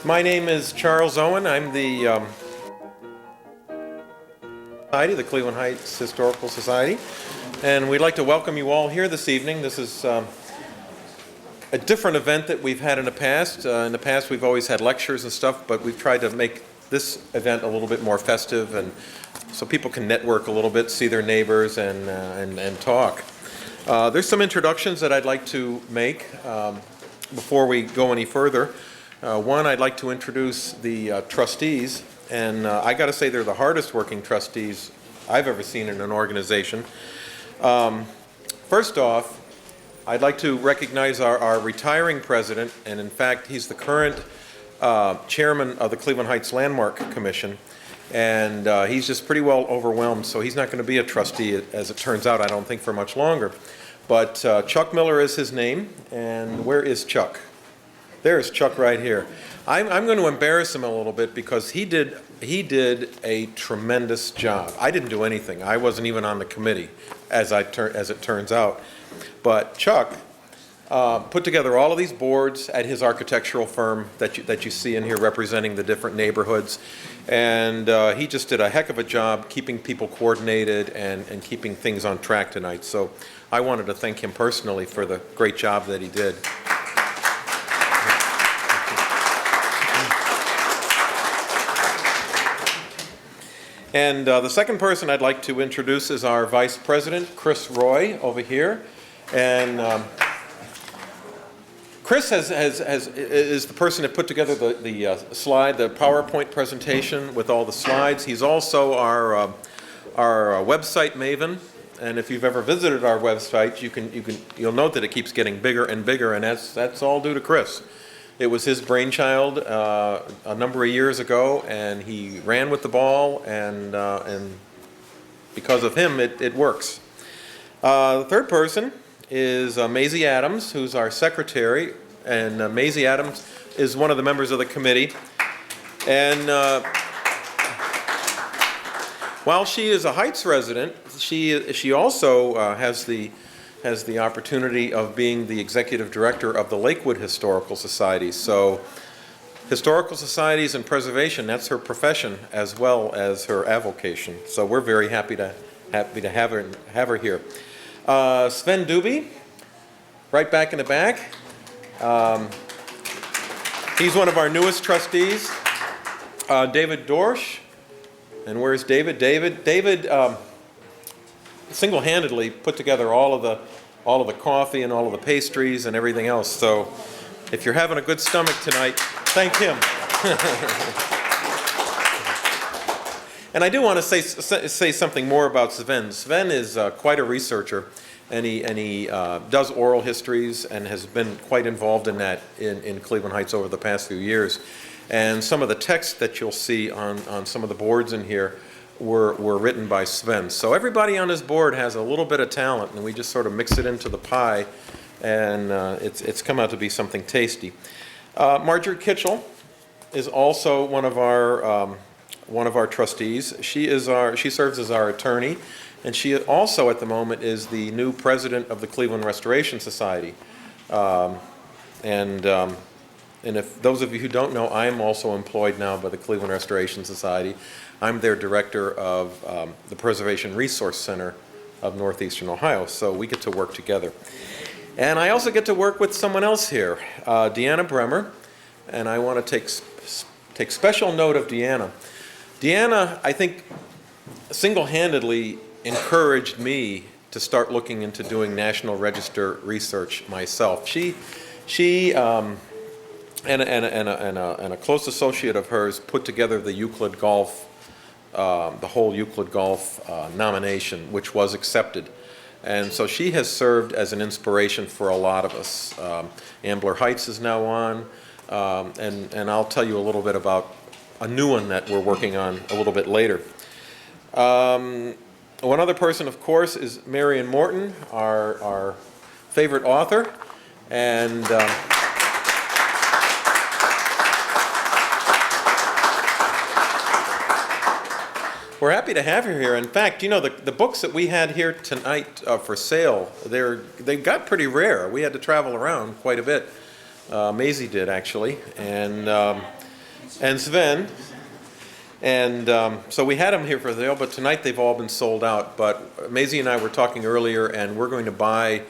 My name is Charles Owen. I'm the Cleveland Heights Historical Society, and we'd like to welcome you all here this evening. This is a different event that we've had in the past. In the past we've always had lectures and stuff, but we've tried to make this event a little bit more festive, and so people can network a little bit, see their neighbors, and talk. There's some introductions that I'd like to make before we go any further. One, I'd like to introduce the trustees, and I got to say they're the hardest working trustees I've ever seen in an organization. First off, I'd like to recognize our retiring president, and in fact he's the current chairman of the Cleveland Heights Landmark Commission, and he's just pretty well overwhelmed, so he's not going to be a trustee, as it turns out, I don't think, for much longer. But Chuck Miller is his name, and where is Chuck? There's Chuck right here. I'm going to embarrass him a little bit because he did a tremendous job. I didn't do anything. I wasn't even on the committee, as it turns out. But Chuck put together all of these boards at his architectural firm that you see in here representing the different neighborhoods. And he just did a heck of a job keeping people coordinated and keeping things on track tonight. So I wanted to thank him personally for the great job that he did. And the second person I'd like to introduce is our Vice President, Chris Roy, over here. And Chris is the person that put together the PowerPoint presentation with all the slides. He's also our website maven. And if you've ever visited our website, you'll note that it keeps getting bigger and bigger, and that's all due to Chris. It was his brainchild a number of years ago, and he ran with the ball, and because of him, it works. The third person is Maisie Adams, who's our secretary, and Maisie Adams is one of the members of the committee. And while she is a Heights resident, she also has the opportunity of being the executive director of the Lakewood Historical Society. So historical societies and preservation, that's her profession as well as her avocation. So we're very happy to have her here. Sven Dubie, right back in the back. He's one of our newest trustees. David Dorsch, and where's David? David single-handedly put together all of the coffee and all of the pastries and everything else. So if you're having a good stomach tonight, thank him. And I do want to say something more about Sven. Sven is quite a researcher, and he does oral histories and has been quite involved in that in Cleveland Heights over the past few years. And some of the texts that you'll see on some of the boards in here were written by Sven. So everybody on this board has a little bit of talent, and we just sort of mix it into the pie, and it's come out to be something tasty. Marjorie Kitchell is also one of our trustees. She serves as our attorney, and she also at the moment is the new president of the Cleveland Restoration Society. And if those of you who don't know, I am also employed now by the Cleveland Restoration Society. I'm their director of the Preservation Resource Center of Northeastern Ohio, so we get to work together. And I also get to work with someone else here, Deanna Bremer, and I want to take special note of Deanna. Deanna, I think, single-handedly encouraged me to start looking into doing National Register research myself. She and a close associate of hers put together the Euclid Golf, the whole Euclid Golf nomination, which was accepted. And so she has served as an inspiration for a lot of us. Ambler Heights is now on, and I'll tell you a little bit about a new one that we're working on a little bit later. One other person, of course, is Marion Morton, our favorite author, and we're happy to have her here. In fact, you know, the books that we had here tonight for sale, they got pretty rare. We had to travel around quite a bit. Maisie did, actually. And and Sven. And so we had them here for the sale, but tonight they've all been sold out. But Maisie and I were talking earlier, and we're going to buy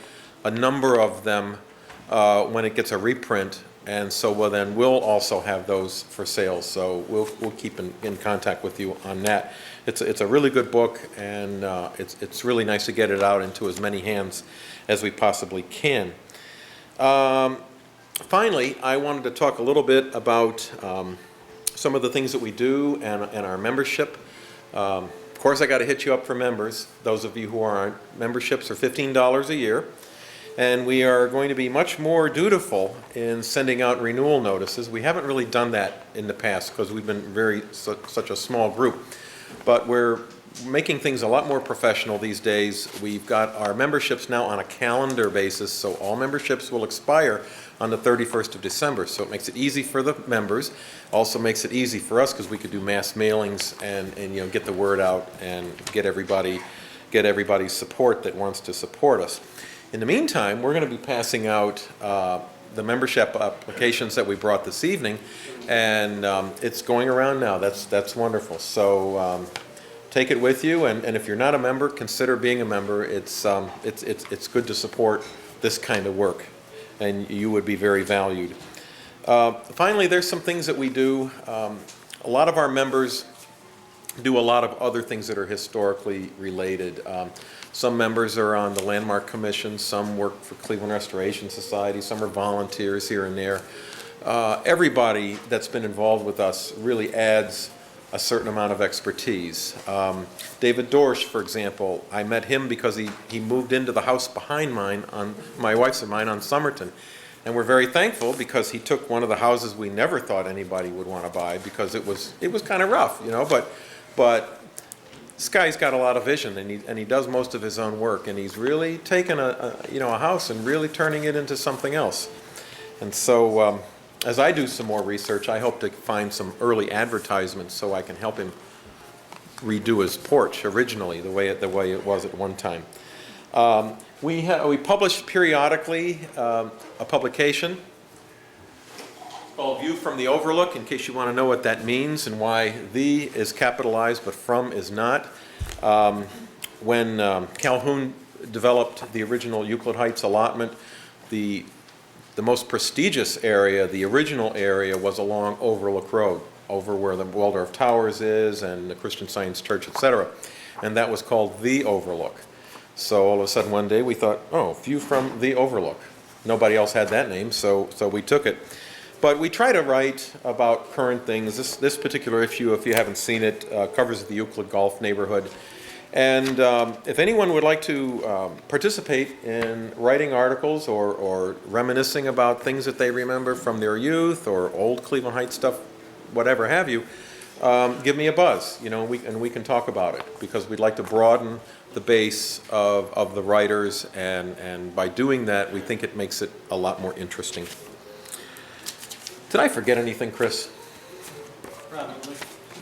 a number of them when it gets a reprint. And so then we'll also have those for sale. So we'll keep in contact with you on that. It's a really good book, and it's really nice to get it out into as many hands as we possibly can. Finally, I wanted to talk a little bit about some of the things that we do and our membership. Of course, I got to hit you up for members. Those of you who aren't, memberships are $15 a year. And we are going to be much more dutiful in sending out renewal notices. We haven't really done that in the past because we've been such a small group. But we're making things a lot more professional these days. We've got our memberships now on a calendar basis, so all memberships will expire on the 31st of December. So it makes it easy for the members. Also makes it easy for us because we could do mass mailings and get the word out and get everybody's support that wants to support us. In the meantime, we're going to be passing out the membership applications that we brought this evening, and it's going around now. That's wonderful. So take it with you, and if you're not a member, consider being a member. It's good to support this kind of work, and you would be very valued. Finally, there's some things that we do. A lot of our members do a lot of other things that are historically related. Some members are on the Landmark Commission, some work for Cleveland Restoration Society, some are volunteers here and there. Everybody that's been involved with us really adds a certain amount of expertise. David Dorsch, for example, I met him because he moved into the house behind mine, on my wife's and mine, on Somerton. And we're very thankful because he took one of the houses we never thought anybody would want to buy because it was kind of rough, but this guy's got a lot of vision, and he does most of his own work, and he's really taken a house and really turning it into something else. And so as I do some more research, I hope to find some early advertisements so I can help him redo his porch originally the way it was at one time. We publish periodically a publication called View from the Overlook, in case you want to know what that means and why "the" is capitalized but "from" is not. When Calhoun developed the original Euclid Heights allotment, the most prestigious area, the original area, was along Overlook Road, over where the Waldorf Towers is and the Christian Science Church, etc. And that was called the Overlook. So all of a sudden one day we thought, oh, View from the Overlook. Nobody else had that name, so we took it. But we try to write about current things. This particular issue, if you haven't seen it, covers the Euclid Golf neighborhood. And if anyone would like to participate in writing articles or reminiscing about things that they remember from their youth or old Cleveland Heights stuff, whatever have you, give me a buzz, and we can talk about it, because we'd like to broaden the base of the writers, and by doing that, we think it makes it a lot more interesting. Did I forget anything, Chris? Probably.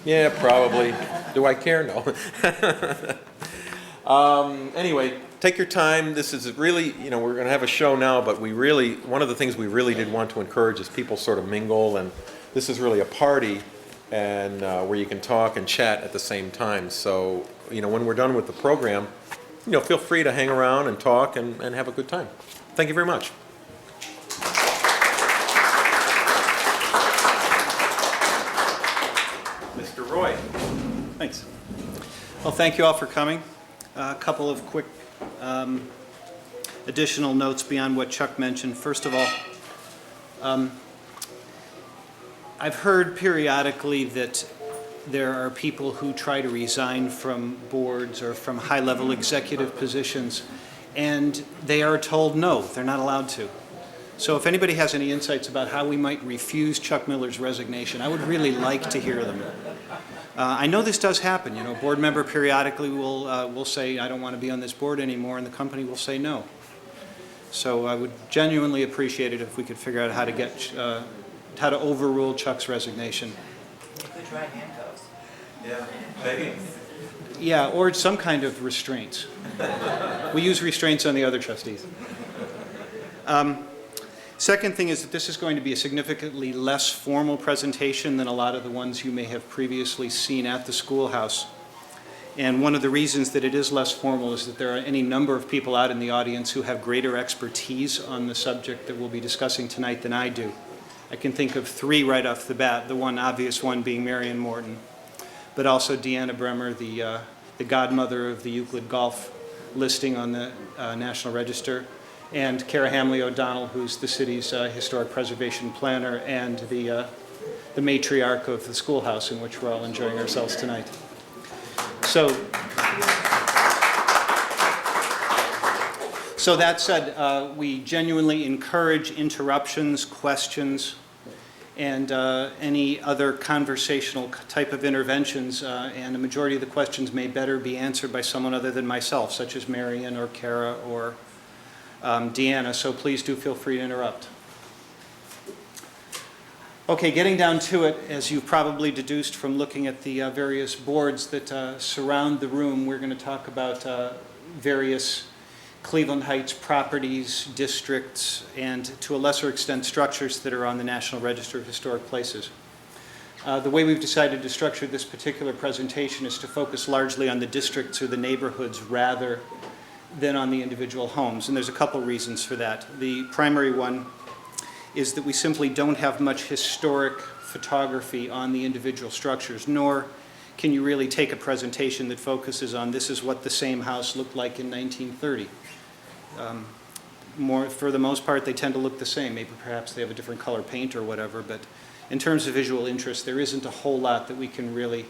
Yeah, probably. Do I care? No. Anyway, take your time. This is really, we're going to have a show now, but one of the things we really did want to encourage is people sort of mingle, and this is really a party, and where you can talk and chat at the same time. So, when we're done with the program, feel free to hang around and talk and have a good time. Thank you very much. Mr. Roy. Thanks. Well, thank you all for coming. A couple of quick additional notes beyond what Chuck mentioned. First of all, I've heard periodically that there are people who try to resign from boards or from high-level executive positions, and they are told no, they're not allowed to. So if anybody has any insights about how we might refuse Chuck Miller's resignation, I would really like to hear them. I know this does happen. A board member periodically will say, I don't want to be on this board anymore, and the company will say no. So I would genuinely appreciate it if we could figure out how to overrule Chuck's resignation. We could try handcuffs. Yeah, maybe. Yeah, or some kind of restraints. We use restraints on the other trustees. Second thing is that this is going to be a significantly less formal presentation than a lot of the ones you may have previously seen at the schoolhouse. And one of the reasons that it is less formal is that there are any number of people out in the audience who have greater expertise on the subject that we'll be discussing tonight than I do. I can think of three right off the bat, the one obvious one being Marion Morton, but also Deanna Bremer, the godmother of the Euclid Golf listing on the National Register, and Cara Hamley O'Donnell, who's the city's historic preservation planner and the matriarch of the schoolhouse in which we're all enjoying ourselves tonight. So that said, we genuinely encourage interruptions, questions, and any other conversational type of interventions, and the majority of the questions may better be answered by someone other than myself, such as Marion or Cara or Deanna, so please do feel free to interrupt. Okay, getting down to it, as you've probably deduced from looking at the various boards that surround the room, we're going to talk about various Cleveland Heights properties, districts, and to a lesser extent structures that are on the National Register of Historic Places. The way we've decided to structure this particular presentation is to focus largely on the districts or the neighborhoods rather than on the individual homes, and there's a couple reasons for that. The primary one is that we simply don't have much historic photography on the individual structures, nor can you really take a presentation that focuses on this is what the same house looked like in 1930. For the most part, they tend to look the same. Maybe perhaps they have a different color paint or whatever, but in terms of visual interest, there isn't a whole lot that we can really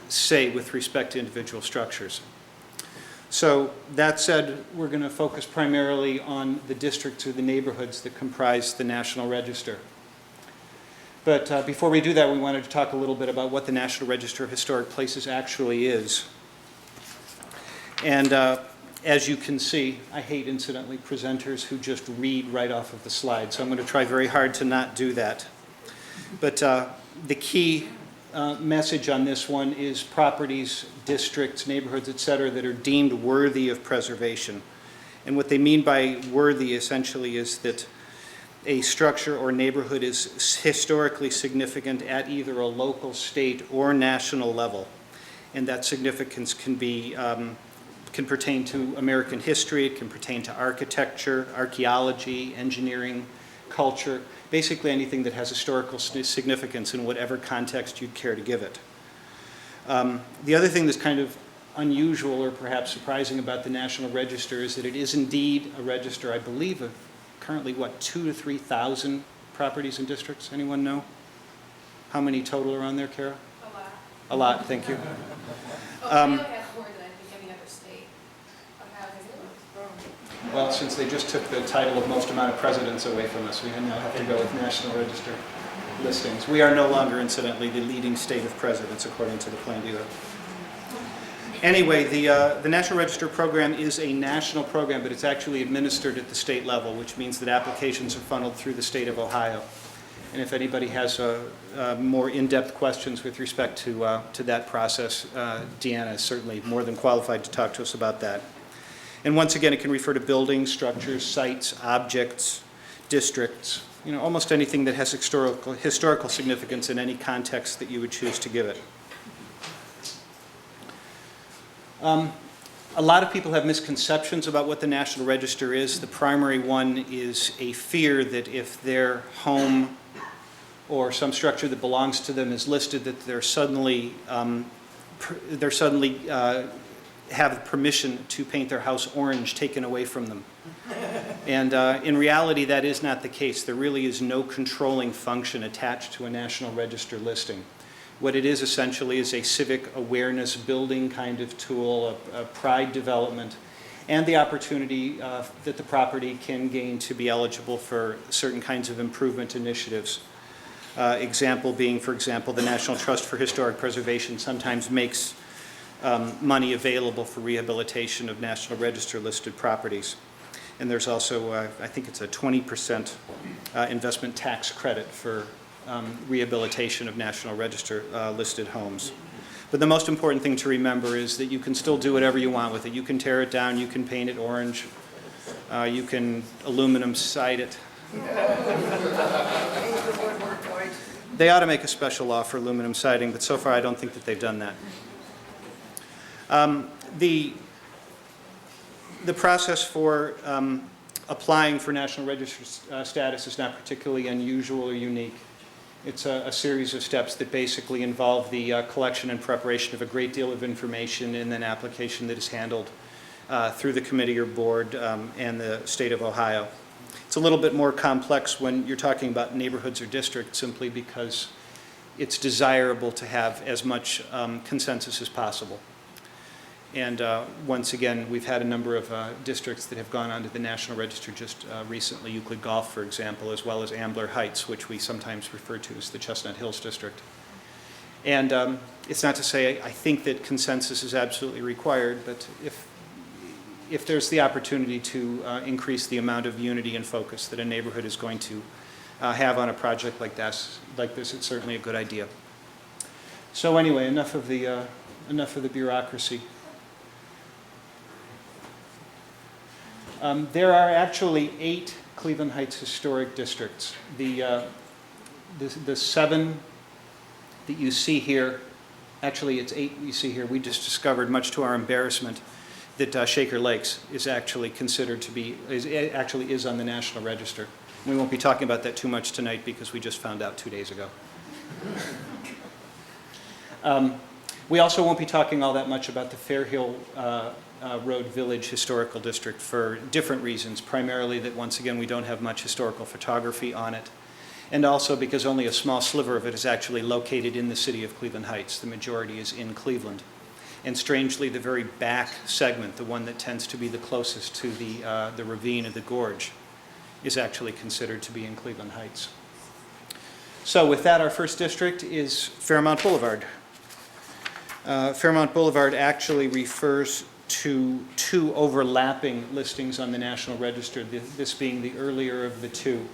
say with respect to individual structures. So that said, we're going to focus primarily on the districts or the neighborhoods that comprise the National Register. But before we do that, we wanted to talk a little bit about what the National Register of Historic Places actually is. And as you can see, I hate, incidentally, presenters who just read right off of the slide, so I'm going to try very hard to not do that. But the key message on this one is properties, districts, neighborhoods, et cetera, that are deemed worthy of preservation. And what they mean by worthy essentially is that a structure or neighborhood is historically significant at either a local, state, or national level. And that significance can be can pertain to American history, it can pertain to architecture, archaeology, engineering, culture, basically anything that has historical significance in whatever context you'd care to give it. The other thing that's kind of unusual or perhaps surprising about the National Register is that it is indeed a register, I believe, of currently, what, 2,000 to 3,000 properties and districts? Anyone know? How many total are on there, Cara? A lot. A lot, thank you. Ohio has more than I think any other state. Ohio has grown. Well, since they just took the title of most amount of presidents away from us, we now have to go with National Register listings. We are no longer, incidentally, the leading state of presidents, according to the plan dealer. Anyway, the National Register program is a national program, but it's actually administered at the state level, which means that applications are funneled through the state of Ohio. And if anybody has more in-depth questions with respect to that process, Deanna is certainly more than qualified to talk to us about that. And once again, it can refer to buildings, structures, sites, objects, districts, almost anything that has historical significance in any context that you would choose to give it. A lot of people have misconceptions about what the National Register is. The primary one is a fear that if their home or some structure that belongs to them is listed, that they're suddenly have permission to paint their house orange taken away from them. And in reality, that is not the case. There really is no controlling function attached to a National Register listing. What it is essentially is a civic awareness building kind of tool, a pride development, and the opportunity that the property can gain to be eligible for certain kinds of improvement initiatives. Example being, for example, the National Trust for Historic Preservation sometimes makes money available for rehabilitation of National Register listed properties. And there's also, I think it's a 20% investment tax credit for rehabilitation of National Register listed homes. But the most important thing to remember is that you can still do whatever you want with it. You can tear it down, you can paint it orange, you can aluminum side it, They ought to make a special law for aluminum siding, but so far I don't think that they've done that. The process for applying for National Register status is not particularly unusual or unique. It's a series of steps that basically involve the collection and preparation of a great deal of information and then application that is handled through the committee or board and the state of Ohio. It's a little bit more complex when you're talking about neighborhoods or districts simply because it's desirable to have as much consensus as possible. And once again, we've had a number of districts that have gone onto the National Register just recently, Euclid Golf, for example, as well as Ambler Heights, which we sometimes refer to as the Chestnut Hills District. And it's not to say I think that consensus is absolutely required, but if there's the opportunity to increase the amount of unity and focus that a neighborhood is going to have on a project like this, it's certainly a good idea. So anyway, enough of the bureaucracy. There are actually 8 Cleveland Heights historic districts. The 7 that you see here, actually it's 8 you see here, we just discovered, much to our embarrassment, that Shaker Lakes is actually considered to be, is on the National Register. We won't be talking about that too much tonight because we just found out 2 days ago. We also won't be talking all that much about the Fairhill Road Village Historical District for different reasons, primarily that once again we don't have much historical photography on it, and also because only a small sliver of it is actually located in the city of Cleveland Heights. The majority is in Cleveland. And strangely, the very back segment, the one that tends to be the closest to the ravine of the gorge, is actually considered to be in Cleveland Heights. So with that, our first district is Fairmount Boulevard. Fairmount Boulevard actually refers to 2 overlapping listings on the National Register, this being the earlier of the 2,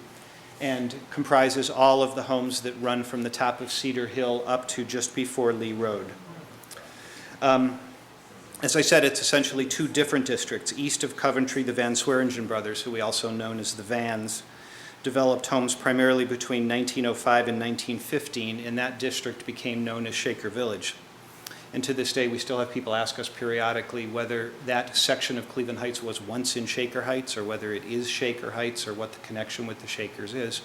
and comprises all of the homes that run from the top of Cedar Hill up to just before Lee Road. As I said, it's essentially 2 different districts. East of Coventry, the Van Swearingen brothers, who we also know as the Vans, developed homes primarily between 1905 and 1915, and that district became known as Shaker Village. And to this day, we still have people ask us periodically whether that section of Cleveland Heights was once in Shaker Heights, or whether it is Shaker Heights, or what the connection with the Shakers is.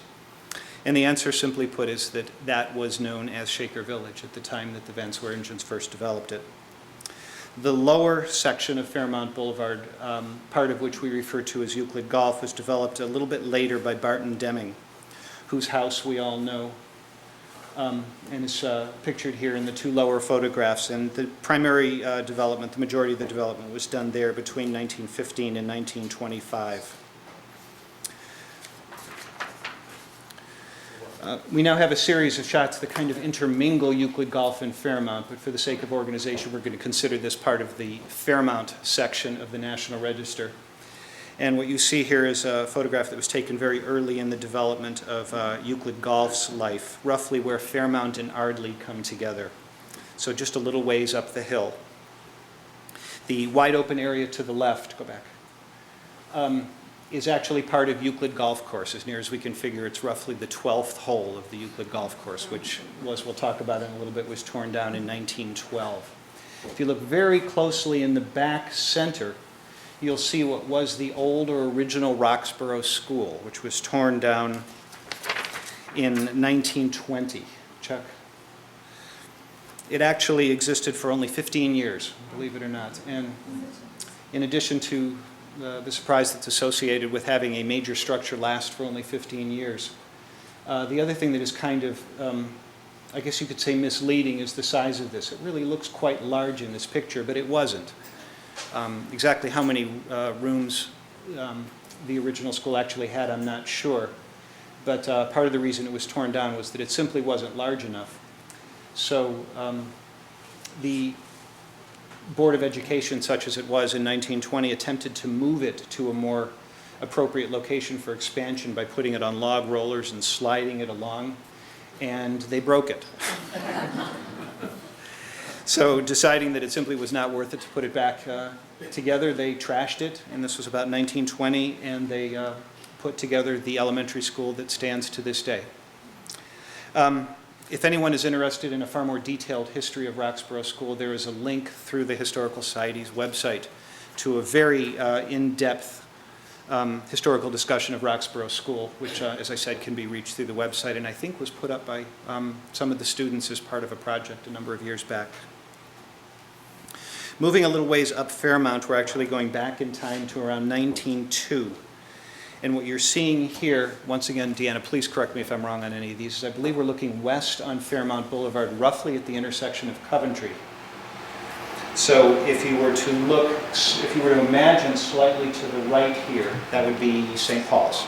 And the answer, simply put, is that that was known as Shaker Village at the time that the Van Swearingens first developed it. The lower section of Fairmount Boulevard, part of which we refer to as Euclid Golf, was developed a little bit later by Barton Deming, whose house we all know, and is pictured here in the 2 lower photographs. And the primary development, the majority of the development, was done there between 1915 and 1925. We now have a series of shots that kind of intermingle Euclid Golf and Fairmount, but for the sake of organization, we're going to consider this part of the Fairmount section of the National Register. And what you see here is a photograph that was taken very early in the development of Euclid Golf's life, roughly where Fairmount and Ardley come together. So just a little ways up the hill. The wide open area to the left, go back, is actually part of Euclid Golf Course. As near as we can figure, it's roughly the 12th hole of the Euclid Golf Course, which was, we'll talk about in a little bit, was torn down in 1912. If you look very closely in the back center, you'll see what was the old or original Roxborough School, which was torn down in 1920. Chuck? It actually existed for only 15 years, believe it or not. And in addition to the surprise that's associated with having a major structure last for only 15 years, the other thing that is kind of, I guess you could say, misleading is the size of this. It really looks quite large in this picture, but it wasn't. Exactly how many rooms the original school actually had, I'm not sure. But part of the reason it was torn down was that it simply wasn't large enough. So the Board of Education, such as it was in 1920, attempted to move it to a more appropriate location for expansion by putting it on log rollers and sliding it along, and they broke it. So deciding that it simply was not worth it to put it back together, they trashed it, and this was about 1920, and they put together the elementary school that stands to this day. If anyone is interested in a far more detailed history of Roxborough School, there is a link through the Historical Society's website to a very in-depth historical discussion of Roxborough School, which, as I said, can be reached through the website, and I think was put up by some of the students as part of a project a number of years back. Moving a little ways up Fairmount, we're actually going back in time to around 1902. And what you're seeing here, once again, Deanna, please correct me if I'm wrong on any of these, is I believe we're looking west on Fairmount Boulevard, roughly at the intersection of Coventry. So if you were to look, if you were to imagine slightly to the right here, that would be St. Paul's.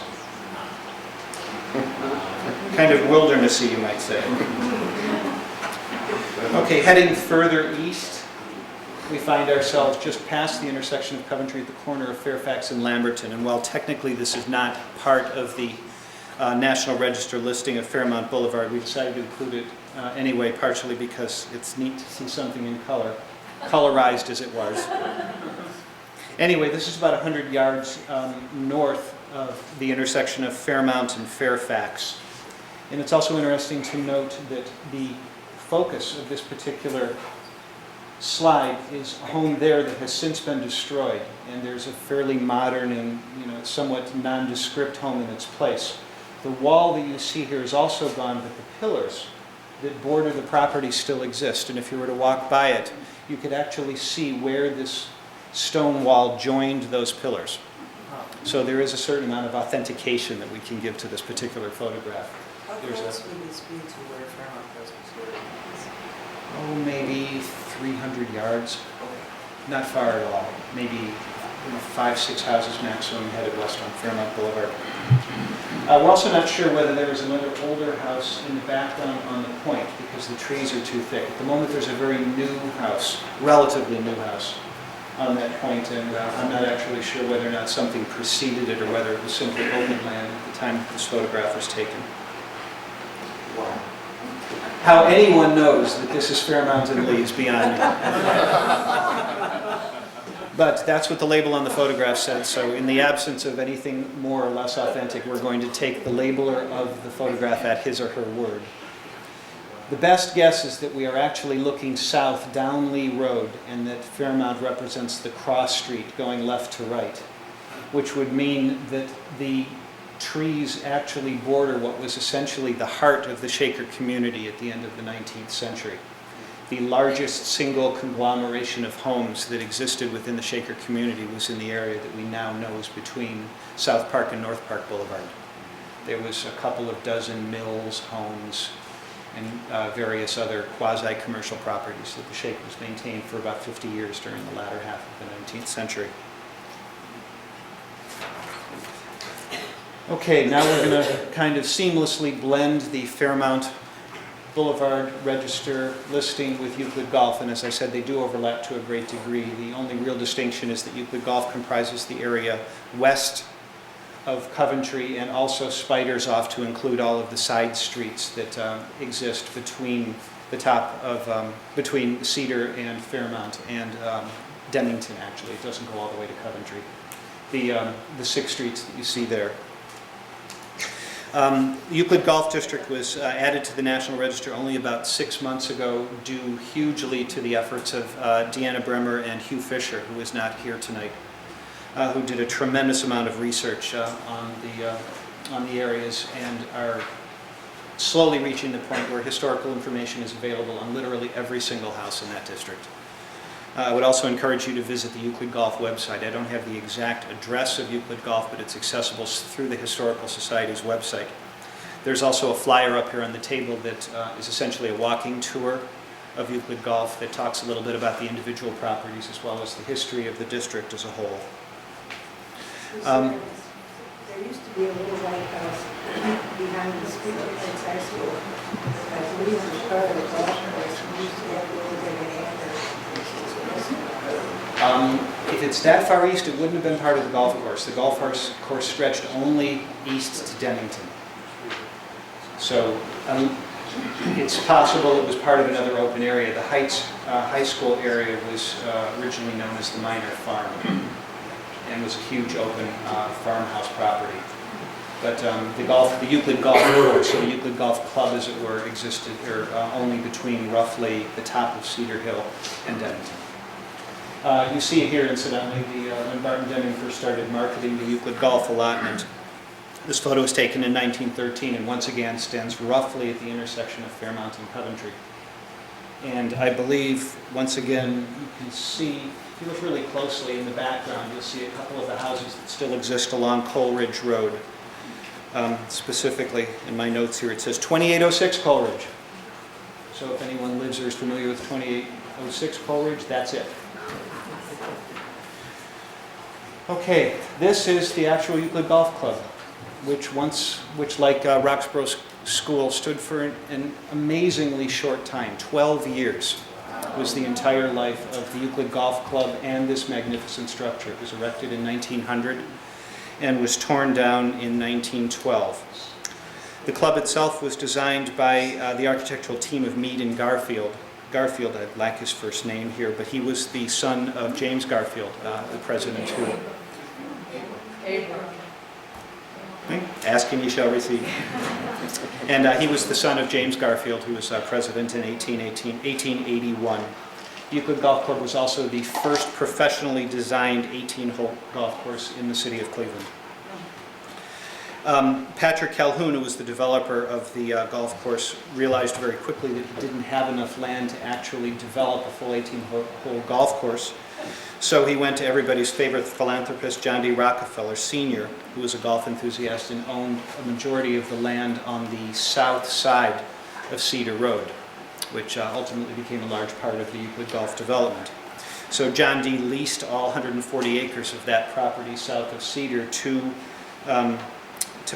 Kind of wildernessy, you might say. Okay, heading further east, we find ourselves just past the intersection of Coventry at the corner of Fairfax and Lamberton. And while technically this is not part of the National Register listing of Fairmount Boulevard, we decided to include it anyway, partially because it's neat to see something in color, colorized as it was. Anyway, this is about 100 yards north of the intersection of Fairmount and Fairfax. And it's also interesting to note that the focus of this particular slide is a home there that has since been destroyed, and there's a fairly modern and somewhat nondescript home in its place. The wall that you see here is also gone, but the pillars that border the property still exist, and if you were to walk by it, you could actually see where this stone wall joined those pillars. So there is a certain amount of authentication that we can give to this particular photograph. How close would this be to where Fairmount goes? Oh, maybe 300 yards. Not far at all. Maybe 5-6 houses maximum headed west on Fairmount Boulevard. We're also not sure whether there is another older house in the background on the point because the trees are too thick. At the moment there's a very new house, relatively new house on that point, and I'm not actually sure whether or not something preceded it or whether it was simply open land at the time that this photograph was taken. Wow. How anyone knows that this is Fairmount and Lee is beyond me. But that's what the label on the photograph said, so in the absence of anything more or less authentic, we're going to take the labeler of the photograph at his or her word. The best guess is that we are actually looking south down Lee Road, and that Fairmount represents the cross street going left to right, which would mean that the trees actually border what was essentially the heart of the Shaker community at the end of the 19th century. The largest single conglomeration of homes that existed within the Shaker community was in the area that we now know is between South Park and North Park Boulevard. There was a couple of dozen mills, homes, and various other quasi-commercial properties that the Shakers maintained for about 50 years during the latter half of the 19th century. Okay, now we're going to kind of seamlessly blend the Fairmount Boulevard Register listing with Euclid Golf, and as I said, they do overlap to a great degree. The only real distinction is that Euclid Golf comprises the area west of Coventry and also spiders off to include all of the side streets that exist between the top of, between Cedar and Fairmount and Dennington, actually. It doesn't go all the way to Coventry. The 6 streets that you see there. Euclid Golf District was added to the National Register only about 6 months ago, due hugely to the efforts of Deanna Bremer and Hugh Fisher, who is not here tonight, who did a tremendous amount of research on the areas and are slowly reaching the point where historical information is available on literally every single house in that district. I would also encourage you to visit the Euclid Golf website. I don't have the exact address of Euclid Golf, but it's accessible through the Historical Society's website. There's also a flyer up here on the table that is essentially a walking tour of Euclid Golf that talks a little bit about the individual properties as well as the history of the district as a whole. There used to be a little white house behind the street at high school. I believe it was part of the golf course. We used to have a little bit of an If it's that far east, it wouldn't have been part of the golf course. The golf course stretched only east to Dennington. So it's possible it was part of another open area. The Heights High School area was originally known as the Minor Farm and was a huge open farmhouse property. But the Euclid Golf course, or the Euclid Golf Club, as it were, existed only between roughly the top of Cedar Hill and Dennington. You see it here, incidentally, when Barton Deming first started marketing the Euclid Golf allotment. This photo was taken in 1913 and once again stands roughly at the intersection of Fairmount and Coventry. And I believe, once again, you can see, if you look really closely in the background, you'll see a couple of the houses that still exist along Coleridge Road. Specifically, in my notes here, it says 2806 Coleridge. So if anyone lives or is familiar with 2806 Coleridge, that's it. Okay, this is the actual Euclid Golf Club, which like Roxborough School, stood for an amazingly short time. 12 years was the entire life of the Euclid Golf Club and this magnificent structure. It was erected in 1900 and was torn down in 1912. The club itself was designed by the architectural team of Mead and Garfield. Garfield, I lack his first name here, but he was the son of James Garfield, the president who... Ask and you shall receive. And he was the son of James Garfield, who was president in 1881. Euclid Golf Club was also the first professionally designed 18-hole golf course in the city of Cleveland. Patrick Calhoun, who was the developer of the golf course, realized very quickly that he didn't have enough land to actually develop a full 18-hole golf course. So he went to everybody's favorite philanthropist, John D. Rockefeller Sr., who was a golf enthusiast and owned a majority of the land on the south side of Cedar Road, which ultimately became a large part of the Euclid Golf development. So John D. leased all 140 acres of that property south of Cedar to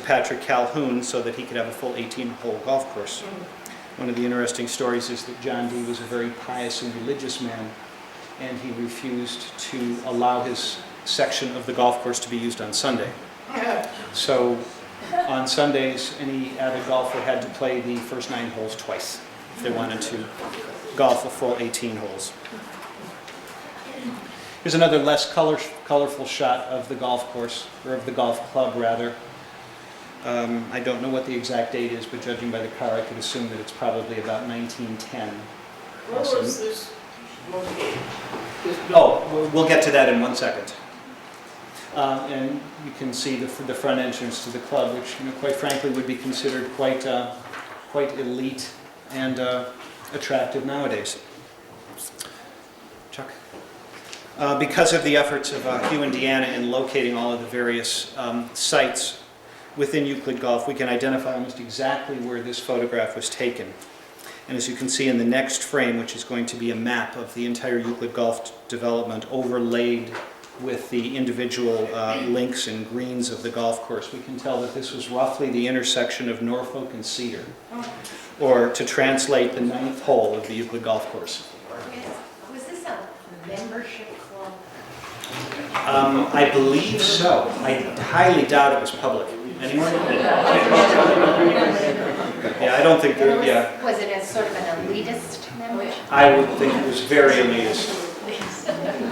Patrick Calhoun so that he could have a full 18-hole golf course. One of the interesting stories is that John D. was a very pious and religious man, and he refused to allow his section of the golf course to be used on Sunday. So on Sundays, any avid golfer had to play the first 9 holes twice if they wanted to golf a full 18 holes. Here's another less colorful shot of the golf course, or of the golf club rather. I don't know what the exact date is, but judging by the car, I could assume that it's probably about 1910. Where was this located? Oh, we'll get to that in 1 second. And you can see the front entrance to the club, which, quite frankly, would be considered quite elite and attractive nowadays. Chuck? Because of the efforts of Hugh and Deanna in locating all of the various sites within Euclid Golf, we can identify almost exactly where this photograph was taken. And as you can see in the next frame, which is going to be a map of the entire Euclid Golf development overlaid with the individual links and greens of the golf course, we can tell that this was roughly the intersection of Norfolk and Cedar, or to translate the 9th hole of the Euclid Golf course. Was this a membership club? I believe so. I highly doubt it was public. Anyone? Yeah, I don't think that, yeah. Was it as sort of an elitist membership? I would think it was very elitist.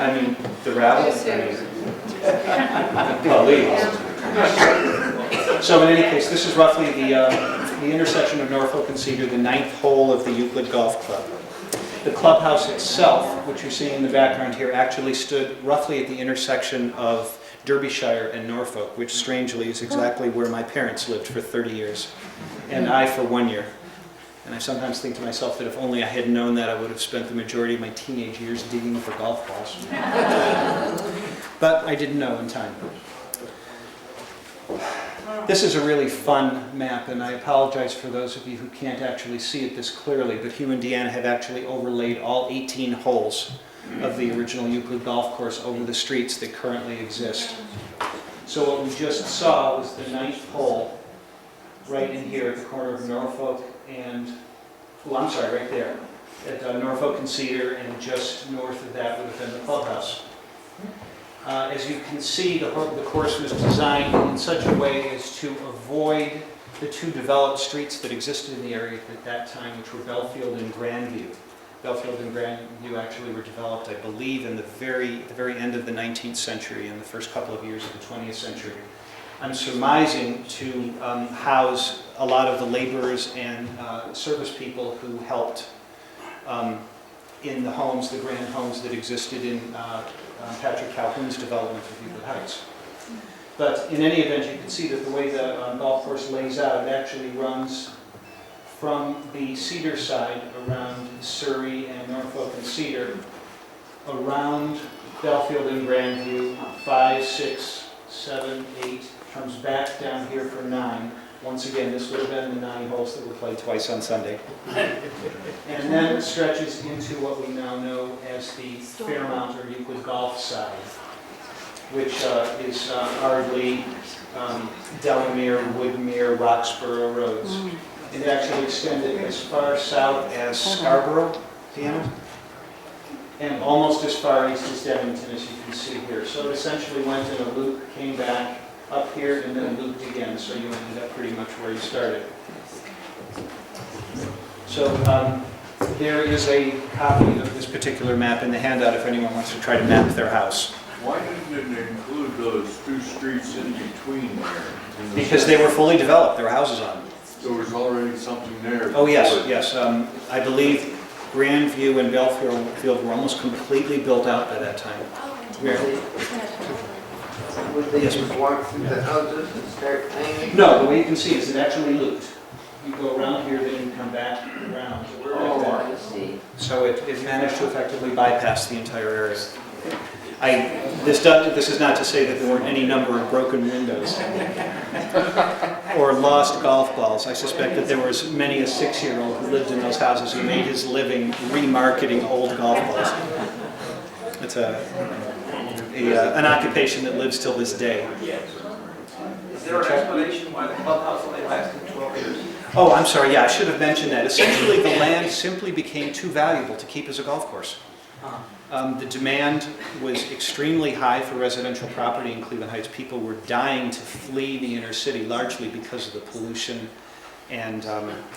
I mean, the rabble, So in any case, this is roughly the intersection of Norfolk and Cedar, the 9th hole of the Euclid Golf Club. The clubhouse itself, which you're seeing in the background here, actually stood roughly at the intersection of Derbyshire and Norfolk, which strangely is exactly where my parents lived for 30 years, and I for 1 year. And I sometimes think to myself that if only I had known that, I would have spent the majority of my teenage years digging for golf balls. But I didn't know in time. This is a really fun map, and I apologize for those of you who can't actually see it this clearly, but Hugh and Deanna have actually overlaid all 18 holes of the original Euclid Golf course over the streets that currently exist. So what we just saw was the 9th hole right in here at the corner of Norfolk and, right there, at Norfolk and Cedar, and just north of that would have been the clubhouse. As you can see, the course was designed in such a way as to avoid the 2 developed streets that existed in the area at that time, which were Belfield and Grandview. Belfield and Grandview actually were developed, I believe, in the very end of the 19th century and the first couple of years of the 20th century. I'm surmising, to house a lot of the laborers and service people who helped in the homes, the grand homes that existed in Patrick Calhoun's development of Euclid Heights. But in any event, you can see that the way the golf course lays out, it actually runs from the Cedar side around Surrey and Norfolk and Cedar, around Belfield and Grandview, 5, 6, 7, 8, comes back down here for 9. Once again, this would have been the 9 holes that were played twice on Sunday. And then it stretches into what we now know as the Fairmount or Euclid Golf side, which is Ardley, Delamere, Woodmere, Roxborough roads. It actually extended as far south as Scarborough, Deanna, and almost as far east as Devonton, as you can see here. So it essentially went in a loop, came back up here, and then looped again, so you ended up pretty much where you started. So there is a copy of this particular map in the handout if anyone wants to try to map their house. Why didn't it include those 2 streets in between there? Because they were fully developed, there were houses on them. There was already something there. Oh, yes, yes. I believe Grandview and Belfield were almost completely built out by that time. Would they Yes, just walk through the houses and start painting? No, the way you can see is it actually looped. You go around here, then you come back around. Oh, I see. So it managed to effectively bypass the entire area. This is not to say that there weren't any number of broken windows or lost golf balls. I suspect that there were as many as 6-year-old who lived in those houses who made his living remarketing old golf balls. It's an occupation that lives till this day. Is there an explanation why the clubhouse only lasted 12 years? Oh, I'm sorry, yeah, I should have mentioned that. Essentially, the land simply became too valuable to keep as a golf course. The demand was extremely high for residential property in Cleveland Heights. People were dying to flee the inner city, largely because of the pollution and,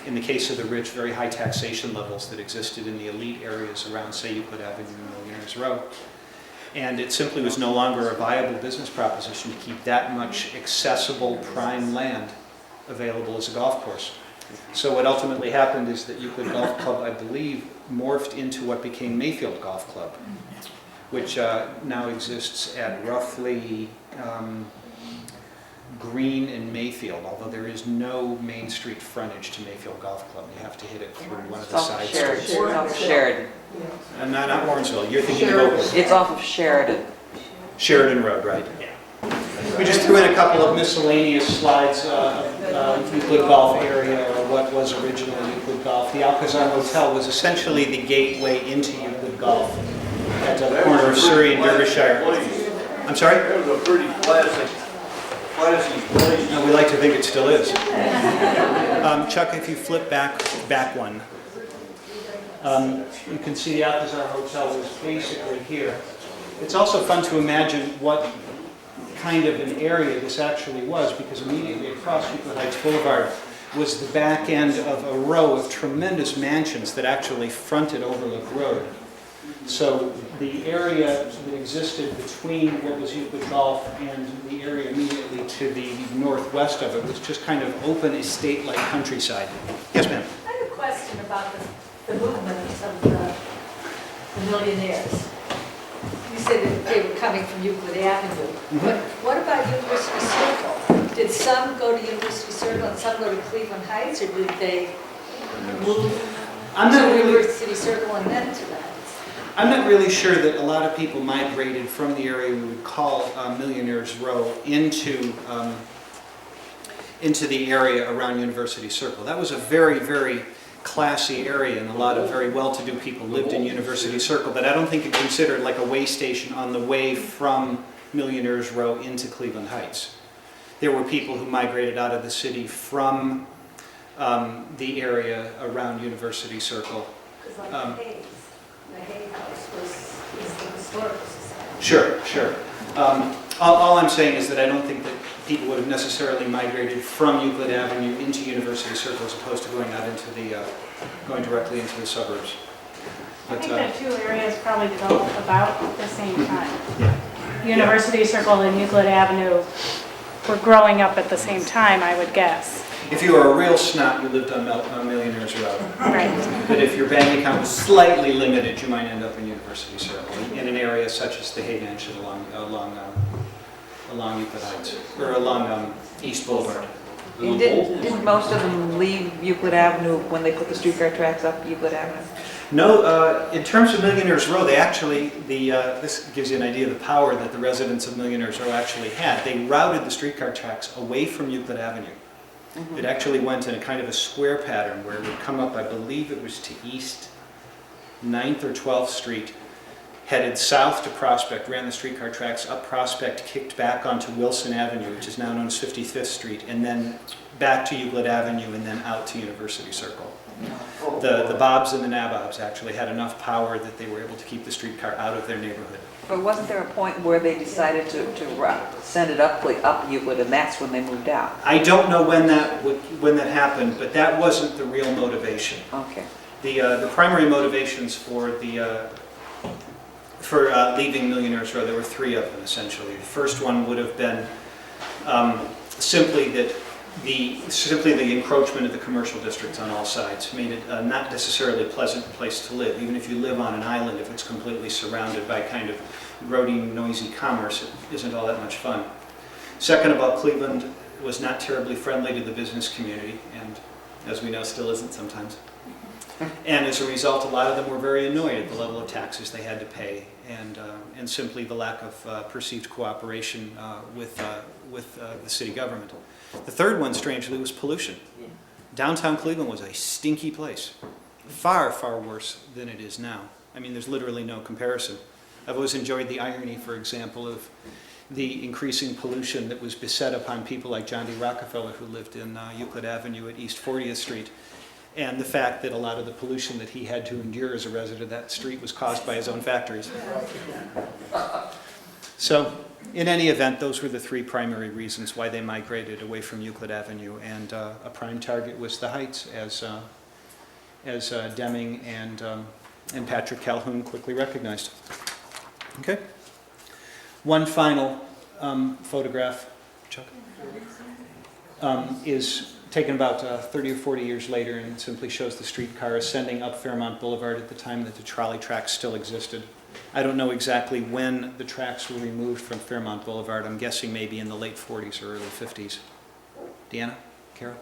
in the case of the rich, very high taxation levels that existed in the elite areas around, say, Euclid Avenue and Millionaires Row. And it simply was no longer a viable business proposition to keep that much accessible prime land available as a golf course. So what ultimately happened is that Euclid Golf Club, I believe, morphed into what became Mayfield Golf Club, which now exists at roughly Green and Mayfield, although there is no Main Street frontage to Mayfield Golf Club. You have to hit it through one of the side streets. It's off of Sheridan. And not Warrensville, you're thinking of Oakland. It's off of Sheridan. Sheridan Road, right? We just threw in a couple of miscellaneous slides of Euclid Golf area, or what was originally Euclid Golf. The Alcazar Hotel was essentially the gateway into Euclid Golf at the corner of Surrey and Derbyshire. I'm sorry? It was a pretty classy place. No, we like to think it still is. Chuck, if you flip back one, you can see the Alcazar Hotel was basically here. It's also fun to imagine what kind of an area this actually was, because immediately across Euclid Heights Boulevard was the back end of a row of tremendous mansions that actually fronted Overlook Road. So the area that existed between what was Euclid Golf and the area immediately to the northwest of it was just kind of open estate-like countryside. Yes, ma'am? I have a question about the movement of the millionaires. You said that they were coming from Euclid Avenue. But what about University Circle? Did some go to University Circle and some go to Cleveland Heights, or did they move to University Circle and then to the Heights? I'm not really sure that a lot of people migrated from the area we would call Millionaires Row into the area around University Circle. That was a very, very classy area, and a lot of very well-to-do people lived in University Circle, but I don't think it's considered like a way station on the way from Millionaires Row into Cleveland Heights. There were people who migrated out of the city from the area around University Circle. Because like the Hay House is the historical society. Sure, sure. All I'm saying is that I don't think that people would have necessarily migrated from Euclid Avenue into University Circle as opposed to going out into going directly into the suburbs. I think the two areas probably developed about the same time. University Circle and Euclid Avenue were growing up at the same time, I would guess. If you were a real snot, you lived on Millionaires Row. Right. But if your bank account was slightly limited, you might end up in University Circle, in an area such as the Hay Mansion along Euclid Heights, or along East Boulevard. And didn't most of them leave Euclid Avenue when they put the streetcar tracks up Euclid Avenue? No, in terms of Millionaires Row, they actually, this gives you an idea of the power that the residents of Millionaires Row actually had. They routed the streetcar tracks away from Euclid Avenue. It actually went in a kind of a square pattern where it would come up, I believe it was to East 9th or 12th Street, headed south to Prospect, ran the streetcar tracks up Prospect, kicked back onto Wilson Avenue, which is now known as 55th Street, and then back to Euclid Avenue and then out to University Circle. The Bobs and the Nabobs actually had enough power that they were able to keep the streetcar out of their neighborhood. But wasn't there a point where they decided to send it up Euclid, and that's when they moved out? I don't know when that happened, but that wasn't the real motivation. Okay. The primary motivations for leaving Millionaires Row, there were three of them essentially. The first one would have been simply the encroachment of the commercial districts on all sides made it not necessarily a pleasant place to live. Even if you live on an island, if it's completely surrounded by kind of grody, noisy commerce, it isn't all that much fun. Second, about Cleveland was not terribly friendly to the business community, and as we know, still isn't sometimes. And as a result, a lot of them were very annoyed at the level of taxes they had to pay, and simply the lack of perceived cooperation with the city government. The third one, strangely, was pollution. Downtown Cleveland was a stinky place, far, far worse than it is now. I mean, there's literally no comparison. I've always enjoyed the irony, for example, of the increasing pollution that was beset upon people like John D. Rockefeller, who lived in Euclid Avenue at East 40th Street, and the fact that a lot of the pollution that he had to endure as a resident of that street was caused by his own factories. So, in any event, those were the three primary reasons why they migrated away from Euclid Avenue, and a prime target was the Heights, as Deming and Patrick Calhoun quickly recognized. Okay. One final photograph, Chuck, is taken about 30 or 40 years later, and simply shows the streetcar ascending up Fairmount Boulevard at the time that the trolley tracks still existed. I don't know exactly when the tracks were removed from Fairmount Boulevard. I'm guessing maybe in the late 40s or early 50s. Deanna? Carol?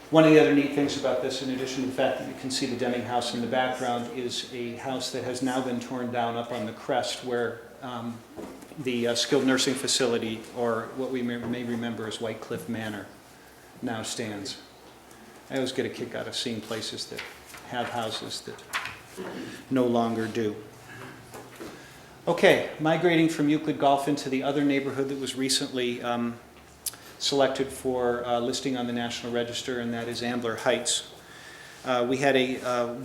One of the other neat things about this, in addition to the fact that you can see the Deming house in the background, is a house that has now been torn down up on the crest where the skilled nursing facility, or what we may remember as White Cliff Manor, now stands. I always get a kick out of seeing places that have houses that no longer do. Okay, migrating from Euclid Golf into the other neighborhood that was recently selected for listing on the National Register, and that is Ambler Heights. We had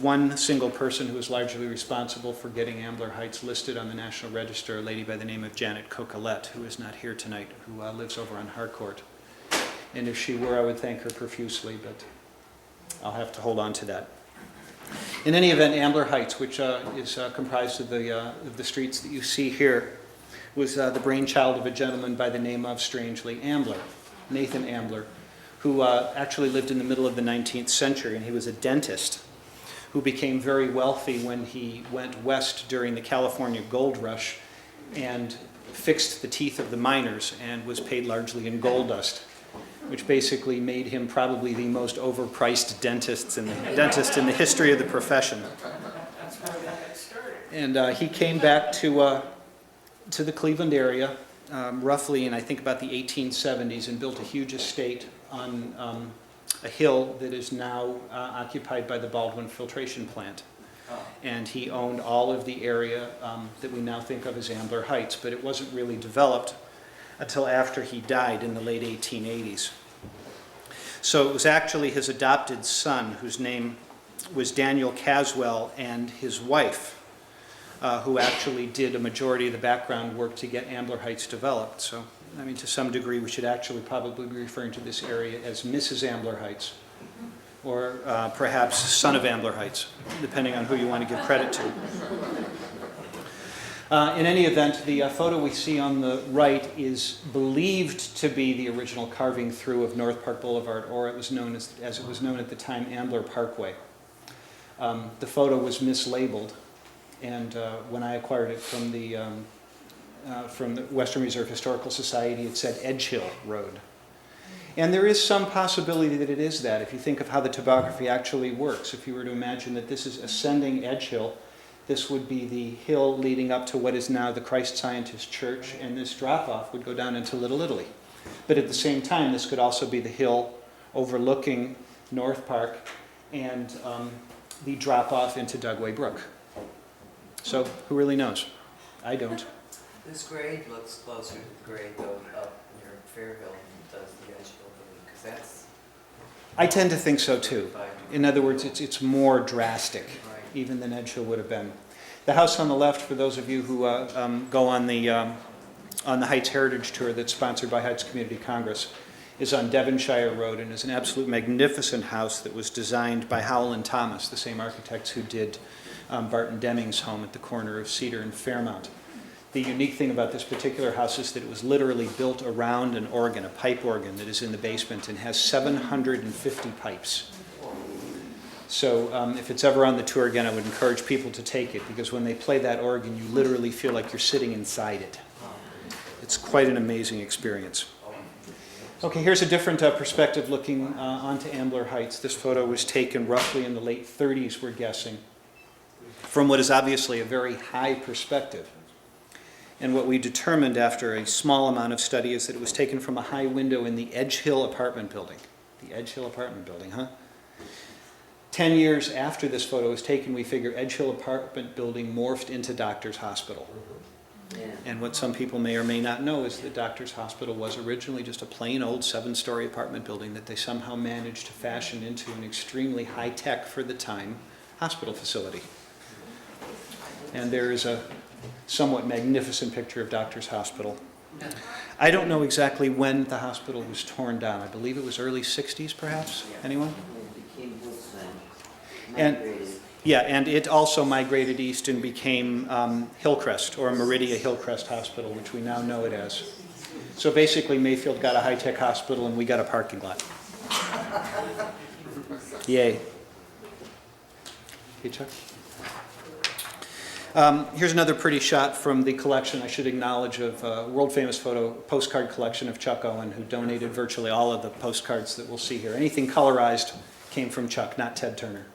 one single person who was largely responsible for getting Ambler Heights listed on the National Register, a lady by the name of Janet Coquelette, who is not here tonight, who lives over on Harcourt. And if she were, I would thank her profusely, but I'll have to hold on to that. In any event, Ambler Heights, which is comprised of the streets that you see here, was the brainchild of a gentleman by the name of, strangely, Ambler, Nathan Ambler, who actually lived in the middle of the 19th century, and he was a dentist who became very wealthy when he went west during the California gold rush and fixed the teeth of the miners and was paid largely in gold dust, which basically made him probably the most overpriced dentist in the history of the profession. And he came back to the Cleveland area roughly in, I think, about the 1870s, and built a huge estate on a hill that is now occupied by the Baldwin filtration plant. And he owned all of the area that we now think of as Ambler Heights, but it wasn't really developed until after he died in the late 1880s. So it was actually his adopted son, whose name was Daniel Caswell, and his wife, who actually did a majority of the background work to get Ambler Heights developed. So, I mean, to some degree, we should actually probably be referring to this area as Mrs. Ambler Heights, or perhaps son of Ambler Heights, depending on who you want to give credit to. In any event, the photo we see on the right is believed to be the original carving through of North Park Boulevard, or it was known as it was known at the time, Ambler Parkway. The photo was mislabeled, and when I acquired it from the Western Reserve Historical Society, it said Edgehill Road. And there is some possibility that it is that, if you think of how the topography actually works. If you were to imagine that this is ascending Edgehill, this would be the hill leading up to what is now the Christ Scientist Church, and this drop-off would go down into Little Italy. But at the same time, this could also be the hill overlooking North Park and the drop-off into Dugway Brook. So, who really knows? I don't. This grade looks closer to the grade though up near Fairhill than does the Edgehill building, because that's... I tend to think so too. In other words, it's more drastic, Right. even than Edgehill would have been. The house on the left, for those of you who go on the Heights Heritage Tour that's sponsored by Heights Community Congress, is on Devonshire Road and is an absolute magnificent house that was designed by Howell and Thomas, the same architects who did Barton Deming's home at the corner of Cedar and Fairmount. The unique thing about this particular house is that it was literally built around an organ, a pipe organ that is in the basement and has 750 pipes. So if it's ever on the tour again, I would encourage people to take it, because when they play that organ, you literally feel like you're sitting inside it. It's quite an amazing experience. Okay, here's a different perspective looking onto Ambler Heights. This photo was taken roughly in the late 30s, we're guessing, from what is obviously a very high perspective. And what we determined after a small amount of study is that it was taken from a high window in the Edgehill apartment building. The Edgehill apartment building, huh? 10 years after this photo was taken, we figure Edgehill apartment building morphed into Doctor's Hospital. Yeah. And what some people may or may not know is that Doctor's Hospital was originally just a plain old 7-story apartment building that they somehow managed to fashion into an extremely high-tech, for the time, hospital facility. And there is a somewhat magnificent picture of Doctor's Hospital. I don't know exactly when the hospital was torn down. I believe it was early 60s, perhaps? Anyone? It became Wilson. And- Migrated. Yeah, and it also migrated east and became Hillcrest, or Meridia Hillcrest Hospital, which we now know it as. So basically, Mayfield got a high-tech hospital and we got a parking lot. Yay. Hey, Chuck? Here's another pretty shot from the collection, I should acknowledge, of a world-famous postcard collection of Chuck Owen, who donated virtually all of the postcards that we'll see here. Anything colorized came from Chuck, not Ted Turner.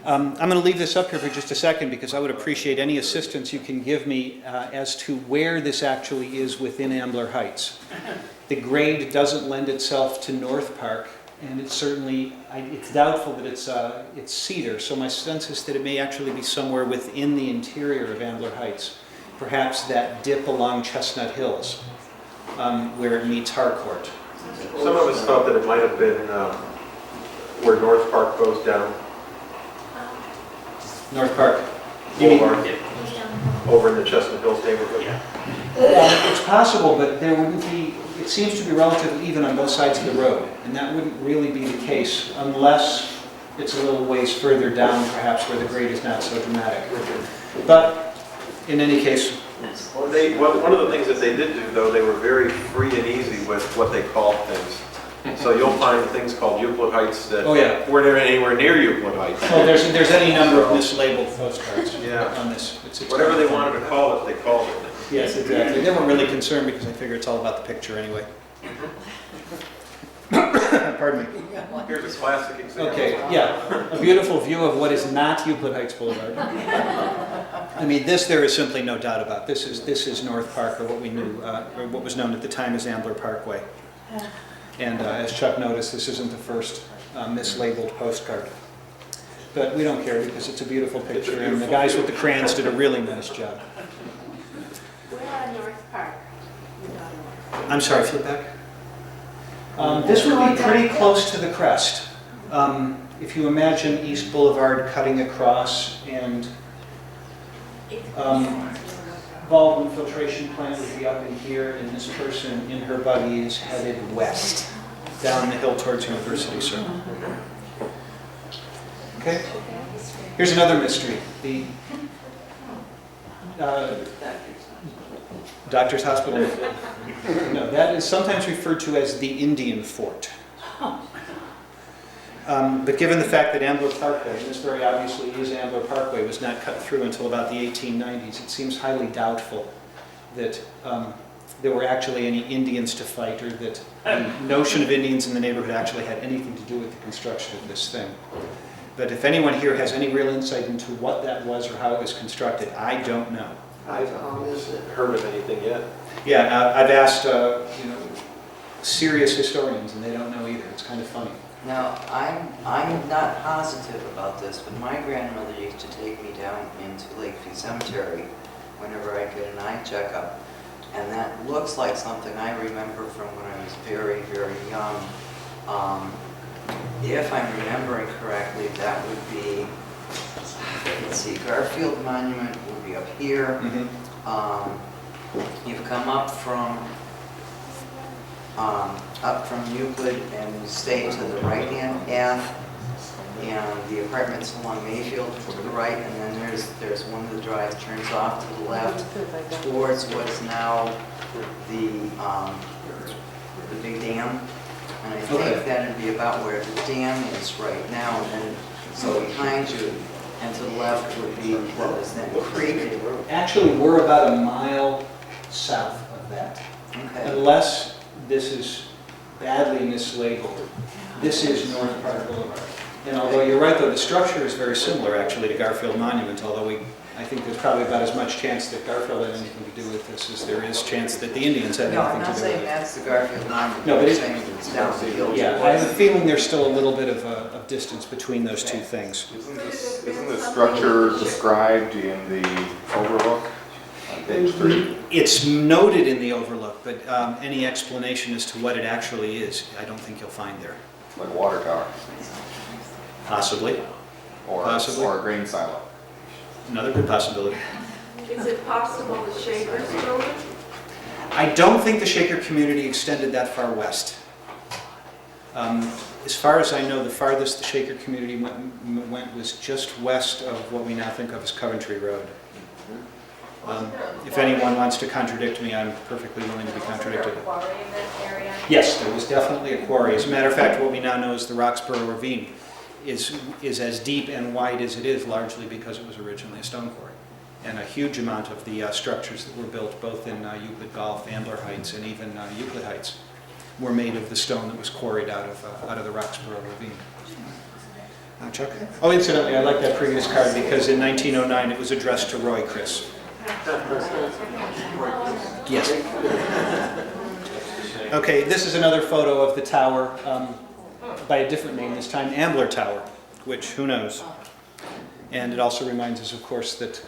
I'm going to leave this up here for just a second because I would appreciate any assistance you can give me as to where this actually is within Ambler Heights. The grade doesn't lend itself to North Park, and it's certainly, it's doubtful that it's Cedar, so my sense is that it may actually be somewhere within the interior of Ambler Heights, perhaps that dip along Chestnut Hills where it meets Harcourt. Some of us thought that it might have been where North Park goes down. North Park. Boulevard, over in the Chestnut Hills neighborhood. It's possible, but there wouldn't be, it seems to be relatively even on both sides of the road, and that wouldn't really be the case unless it's a little ways further down, perhaps, where the grade is not so dramatic. But in any case, One of the things that they did do, though, they were very free and easy with what they called things. So you'll find things called Euclid Heights that weren't anywhere near Euclid Heights. well, there's any number of mislabeled postcards Yeah. on this. It's Whatever they wanted to call it, they called it. Yes, exactly. They weren't really concerned because I figure it's all about the picture anyway. Pardon me. Here's a classic example. Okay, yeah, a beautiful view of what is not Euclid Heights Boulevard. I mean, this there is simply no doubt about. This is North Park, or what we knew, or what was known at the time as Ambler Parkway. And as Chuck noticed, this isn't the first mislabeled postcard. But we don't care because it's a beautiful picture, and the guys with the crayons did a really nice job. We're on North Park. I'm sorry, flip back. This would be pretty close to the crest. If you imagine East Boulevard cutting across, and Baldwin filtration plant would be up in here, and this person in her buggy is headed west, down the hill towards University Circle. Okay? Here's another mystery. Doctor's Hospital. No, that is sometimes referred to as the Indian Fort. But given the fact that Ambler Parkway, and this very obviously is Ambler Parkway, was not cut through until about the 1890s, it seems highly doubtful that there were actually any Indians to fight, or that the notion of Indians in the neighborhood actually had anything to do with the construction of this thing. But if anyone here has any real insight into what that was or how it was constructed, I don't know. I haven't heard of anything yet. Yeah, I've asked serious historians, and they don't know either. It's kind of funny. Now, I'm not positive about this, but my grandmother used to take me down into Lakeview Cemetery whenever I get an eye checkup. And that looks like something I remember from when I was very, very young. If I'm remembering correctly, that would be, let's see, Garfield Monument would be up here. You've come up from Euclid and you stay to the right-hand path, and the apartments along Mayfield to the right, and then there's one of the drives turns off to the left towards what is now the big dam. And I think that'd be about where the dam is right now, and then so behind you and to the left would be what was then Creek. Actually, we're about a mile south of that. Okay. Unless this is badly mislabeled, this is North Park Boulevard. And although you're right, though, the structure is very similar, actually, to Garfield Monument, although I think there's probably about as much chance that Garfield had anything to do with this as there is chance that the Indians had No, I'm anything not to do with saying it. that's the Garfield Monument. No, but I'm it- saying it's down the hill. Yeah, I have a feeling there's still a little bit of distance between those two things. Isn't the structure described in the Overlook on page 3? It's noted in the Overlook, but any explanation as to what it actually is, I don't think you'll find there. Like a water tower? Possibly. Or a grain silo? Another good possibility. Is it possible the Shakers building? I don't think the Shaker community extended that far west. As far as I know, the farthest the Shaker community went was just west of what we now think of as Coventry Road. If anyone wants to contradict me, I'm perfectly willing to be contradicted. Was there a quarry in that area? Yes, there was definitely a quarry. As a matter of fact, what we now know as the Roxborough Ravine is as deep and wide as it is, largely because it was originally a stone quarry. And a huge amount of the structures that were built both in Euclid Golf, Ambler Heights, and even Euclid Heights were made of the stone that was quarried out of the Roxborough Ravine. Chuck? Oh, incidentally, I like that previous card because in 1909 it was addressed to Roy Chris. Yes. Okay, this is another photo of the tower by a different name this time, Ambler Tower, which who knows. And it also reminds us, of course, that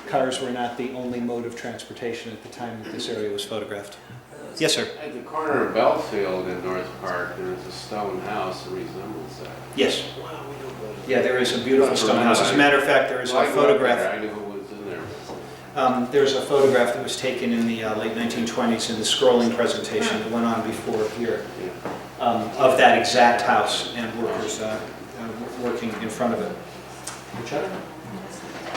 cars were not the only mode of transportation at the time that this area was photographed. Yes, sir. At the corner of Belfield in North Park, there is a stone house that resembles that. Yes. Yeah, there is a beautiful stone house. As a matter of fact, there is a photograph. I knew who was in there. There's a photograph that was taken in the late 1920s in the scrolling presentation that went on before here of that exact house and workers working in front of it.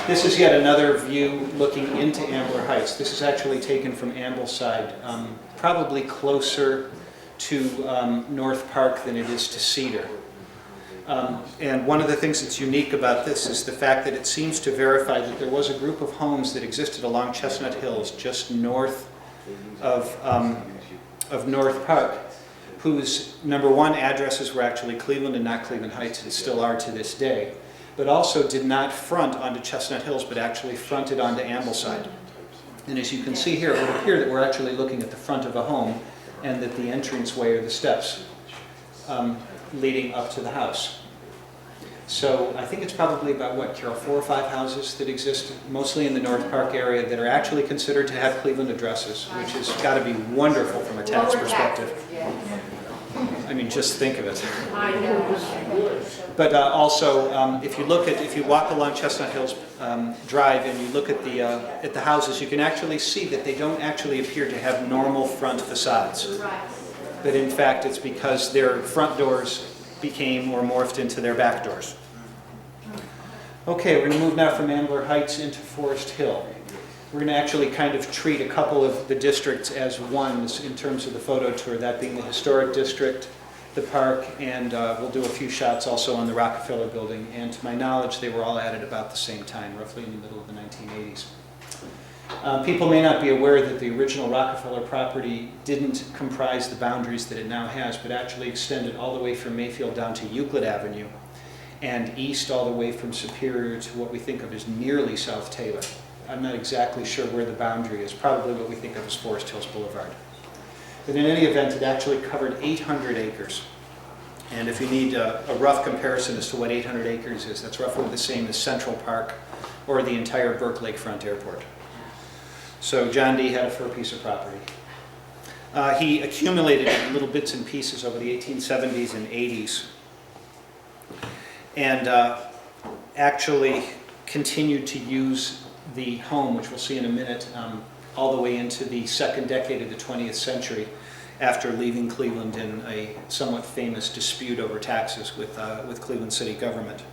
This is yet another view looking into Ambler Heights. This is actually taken from Ambleside, probably closer to North Park than it is to Cedar. And one of the things that's unique about this is the fact that it seems to verify that there was a group of homes that existed along Chestnut Hills just north of North Park, whose number one addresses were actually Cleveland and not Cleveland Heights, and still are to this day, but also did not front onto Chestnut Hills, but actually fronted onto Ambleside. And as you can see here, it would appear that we're actually looking at the front of a home and that the entranceway are the steps leading up to the house. So I think it's probably about, what, Carol, 4 or 5 houses that exist, mostly in the North Park area, that are actually considered to have Cleveland addresses, which has got to be wonderful from a tax perspective. I mean, just think of it. But also, if you walk along Chestnut Hills Drive and you look at the houses, you can actually see that they don't actually appear to have normal front facades. But in fact, it's because their front doors became or morphed into their back doors. Okay, we're going to move now from Ambler Heights into Forest Hill. We're going to actually kind of treat a couple of the districts as ones in terms of the photo tour, that being the historic district, the park, and we'll do a few shots also on the Rockefeller building. And to my knowledge, they were all added about the same time, roughly in the middle of the 1980s. People may not be aware that the original Rockefeller property didn't comprise the boundaries that it now has, but actually extended all the way from Mayfield down to Euclid Avenue and east all the way from Superior to what we think of as nearly South Taylor. I'm not exactly sure where the boundary is, probably what we think of as Forest Hills Boulevard. But in any event, it actually covered 800 acres. And if you need a rough comparison as to what 800 acres is, that's roughly the same as Central Park or the entire Burke Lakefront Airport. So John D. had a fur piece of property. He accumulated it in little bits and pieces over the 1870s and 80s, and actually continued to use the home, which we'll see in a minute, all the way into the second decade of the 20th century, after leaving Cleveland in a somewhat famous dispute over taxes with Cleveland city government.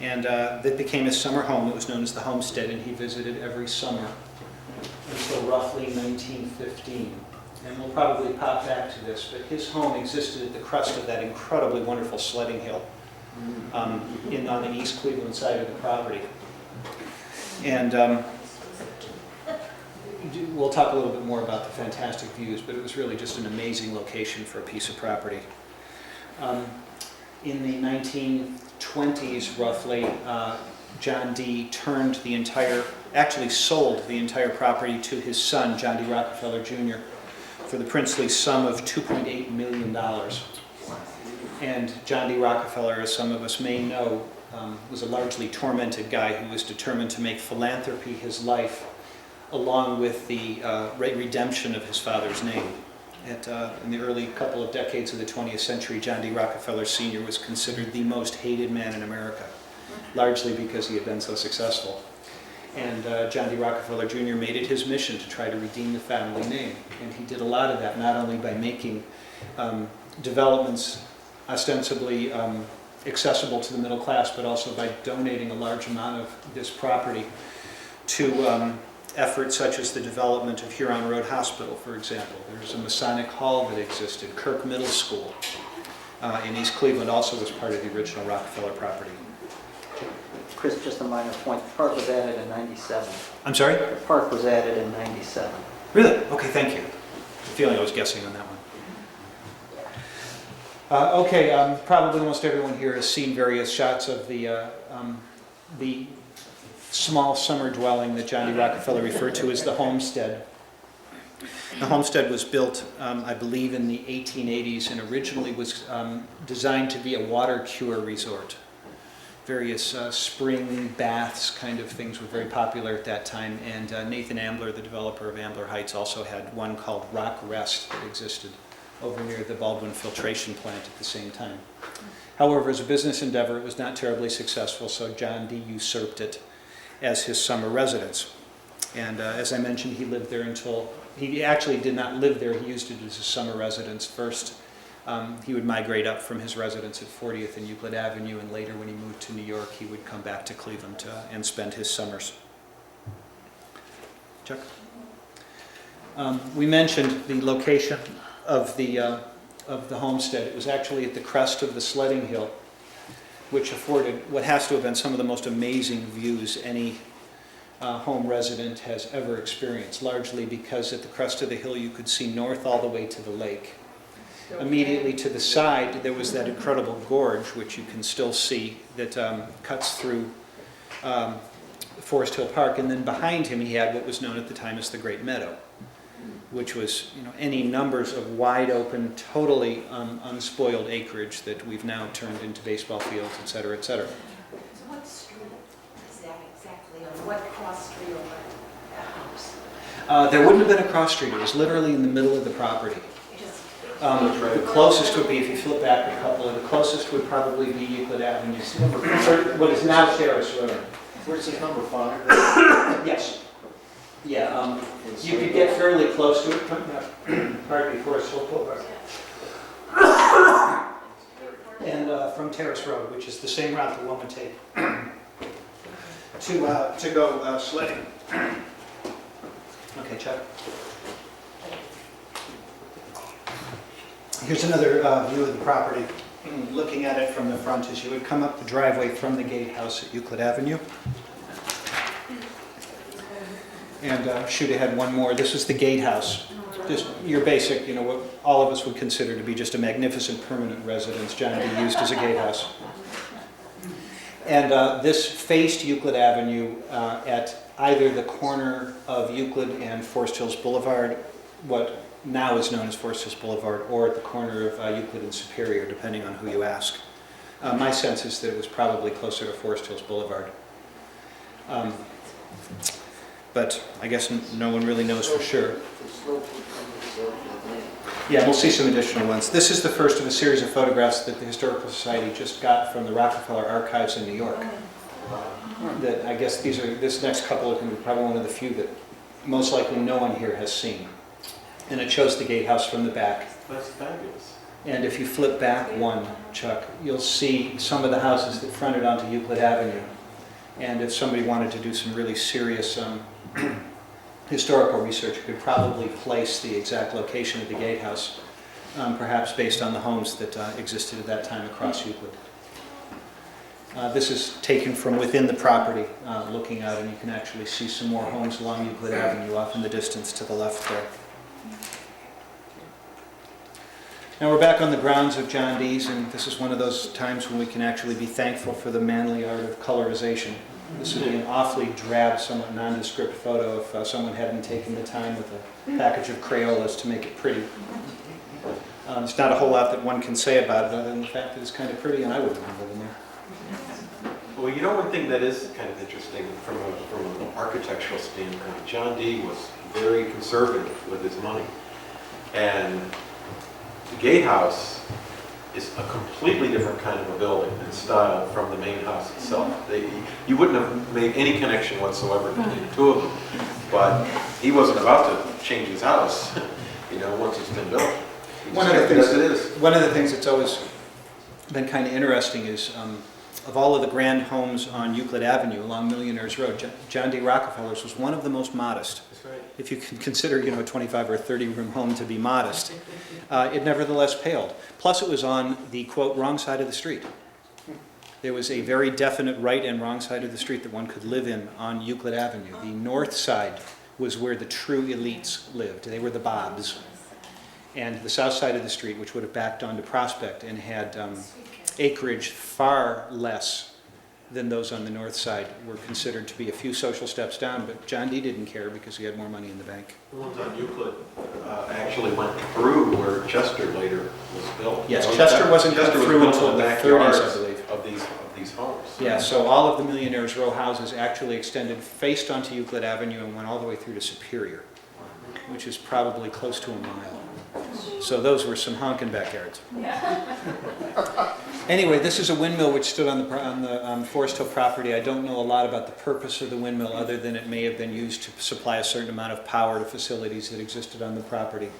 And that became his summer home. It was known as the Homestead, and he visited every summer until roughly 1915. And we'll probably pop back to this, but his home existed at the crest of that incredibly wonderful sledding hill on the East Cleveland side of the property. And we'll talk a little bit more about the fantastic views, but it was really just an amazing location for a piece of property. In the 1920s, roughly, John D. actually sold the entire property to his son, John D. Rockefeller Jr., for the princely sum of $2.8 million. And John D. Rockefeller, as some of us may know, was a largely tormented guy who was determined to make philanthropy his life, along with the redemption of his father's name. In the early couple of decades of the 20th century, John D. Rockefeller Sr. was considered the most hated man in America, largely because he had been so successful. And John D. Rockefeller Jr. made it his mission to try to redeem the family name. And he did a lot of that, not only by making developments ostensibly accessible to the middle class, but also by donating a large amount of this property to efforts such as the development of Huron Road Hospital, for example. There's a Masonic Hall that existed. Kirk Middle School in East Cleveland also was part of the original Rockefeller property. Chris, just a minor point. The park was added in 97. I'm sorry? The park was added in 97. Really? Okay, thank you. I have a feeling I was guessing on that one. Probably almost everyone here has seen various shots of the small summer dwelling that John D. Rockefeller referred to as the Homestead. The Homestead was built, I believe, in the 1880s and originally was designed to be a water cure resort. Various spring baths kind of things were very popular at that time, and Nathan Ambler, the developer of Ambler Heights, also had one called Rock Rest that existed over near the Baldwin filtration plant at the same time. However, as a business endeavor, it was not terribly successful, so John D. usurped it as his summer residence. And as I mentioned, he lived there he actually did not live there, he used it as a summer residence first. He would migrate up from his residence at 40th and Euclid Avenue, and later when he moved to New York, he would come back to Cleveland and spend his summers. Chuck? We mentioned the location of the homestead. It was actually at the crest of the sledding hill, which afforded what has to have been some of the most amazing views any home resident has ever experienced, largely because at the crest of the hill you could see north all the way to the lake. Immediately to the side there was that incredible gorge, which you can still see, that cuts through Forest Hill Park, and then behind him he had what was known at the time as the Great Meadow, which was any numbers of wide open, totally unspoiled acreage that we've now turned into baseball fields, et cetera, et cetera. So what street is that exactly, on what cross street over that house? There wouldn't have been a cross street. It was literally in the middle of the property. The closest would be, if you flip back a couple, the closest would probably be Euclid Avenue, what is now Terrace Road. Where's this number 5? Yes. Yeah, you could get fairly close to it, pardon me, Forest Hill Boulevard. And from Terrace Road, which is the same route the woman take to go sledding. Okay, Chuck. Here's another view of the property. Looking at it from the front, as you would come up the driveway from the gatehouse at Euclid Avenue. And shoot ahead one more. This is the gatehouse. Just your basic, you know, what all of us would consider to be just a magnificent permanent residence. John D. used as a gatehouse. And this faced Euclid Avenue at either the corner of Euclid and Forest Hills Boulevard, what now is known as Forest Hills Boulevard, or at the corner of Euclid and Superior, depending on who you ask. My sense is that it was probably closer to Forest Hills Boulevard. But I guess no one really knows for sure. Yeah, we'll see some additional ones. This is the first of a series of photographs that the Historical Society just got from the Rockefeller Archives in New York. That I guess this next couple are going to be probably one of the few that most likely no one here has seen. And it shows the gatehouse from the back. That's fabulous. And if you flip back one, Chuck, you'll see some of the houses that fronted onto Euclid Avenue. And if somebody wanted to do some really serious historical research, you could probably place the exact location of the gatehouse, perhaps based on the homes that existed at that time across Euclid. This is taken from within the property, looking out, and you can actually see some more homes along Euclid Avenue off in the distance to the left there. Now we're back on the grounds of John Dee's, and this is one of those times when we can actually be thankful for the manly art of colorization. This would be an awfully drab, somewhat nondescript photo if someone hadn't taken the time with a package of Crayolas to make it pretty. There's not a whole lot that one can say about it other than the fact that it's kind of pretty, and I wouldn't want to live in there. Well, you know, one thing that is kind of interesting from an architectural standpoint, John Dee was very conservative with his money. And the gatehouse is a completely different kind of a building and style from the main house itself. You wouldn't have made any connection whatsoever between the two of them. But he wasn't about to change his house, you know, once it's been built. One of the things that's always been kind of interesting is of all of the grand homes on Euclid Avenue along Millionaires Road, John D. Rockefeller's was one of the most modest. That's right. If you can consider, you know, a 25 or 30 room home to be modest, it nevertheless paled. Plus it was on the, quote, wrong side of the street. There was a very definite right and wrong side of the street that one could live in on Euclid Avenue. The north side was where the true elites lived. They were the Bobs. And the south side of the street, which would have backed onto Prospect and had acreage far less than those on the north side, were considered to be a few social steps down, but John Dee didn't care because he had more money in the bank. The ones on Euclid actually went through where Chester later was built. Yes, Chester wasn't cut through until the 30s, I believe. Of these homes. Yeah, so all of the Millionaires Row houses actually extended, faced onto Euclid Avenue and went all the way through to Superior, which is probably close to a mile. So those were some honking backyards. Anyway, this is a windmill which stood on the Forest Hill property. I don't know a lot about the purpose of the windmill other than it may have been used to supply a certain amount of power to facilities that existed on the property.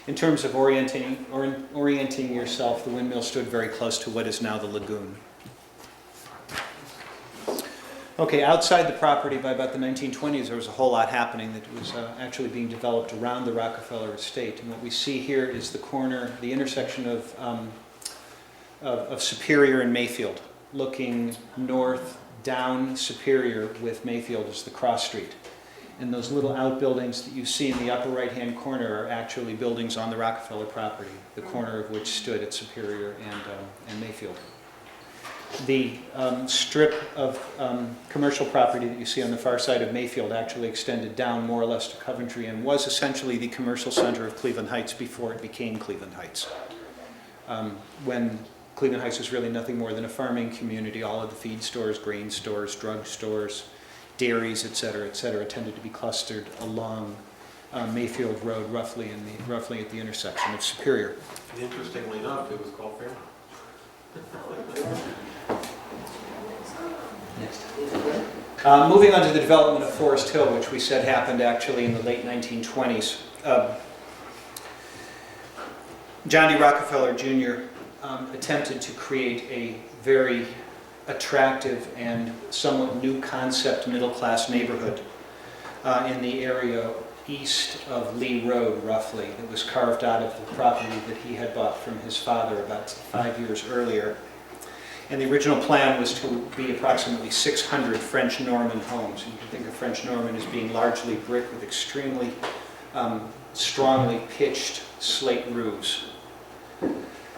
In terms of orienting yourself, the windmill stood very close to what is now the lagoon. Okay, outside the property by about the 1920s, there was a whole lot happening that was actually being developed around the Rockefeller estate. And what we see here is the corner, the intersection of Superior and Mayfield, looking north down Superior with Mayfield as the cross street. And those little outbuildings that you see in the upper right-hand corner are actually buildings on the Rockefeller property, the corner of which stood at Superior and Mayfield. The strip of commercial property that you see on the far side of Mayfield actually extended down more or less to Coventry and was essentially the commercial center of Cleveland Heights before it became Cleveland Heights. When Cleveland Heights was really nothing more than a farming community, all of the feed stores, grain stores, drug stores, dairies, et cetera, tended to be clustered along Mayfield Road, roughly at the intersection of Superior. Interestingly enough, it was called Fairmount. Moving on to the development of Forest Hill, which we said happened actually in the late 1920s. John D. Rockefeller Jr. Attempted to create a very attractive and somewhat new concept middle-class neighborhood in the area east of Lee Road, roughly, that was carved out of the property that he had bought from his father about 5 years earlier. And the original plan was to be approximately 600 French Norman homes. And you can think of French Norman as being largely brick with extremely strongly pitched slate roofs.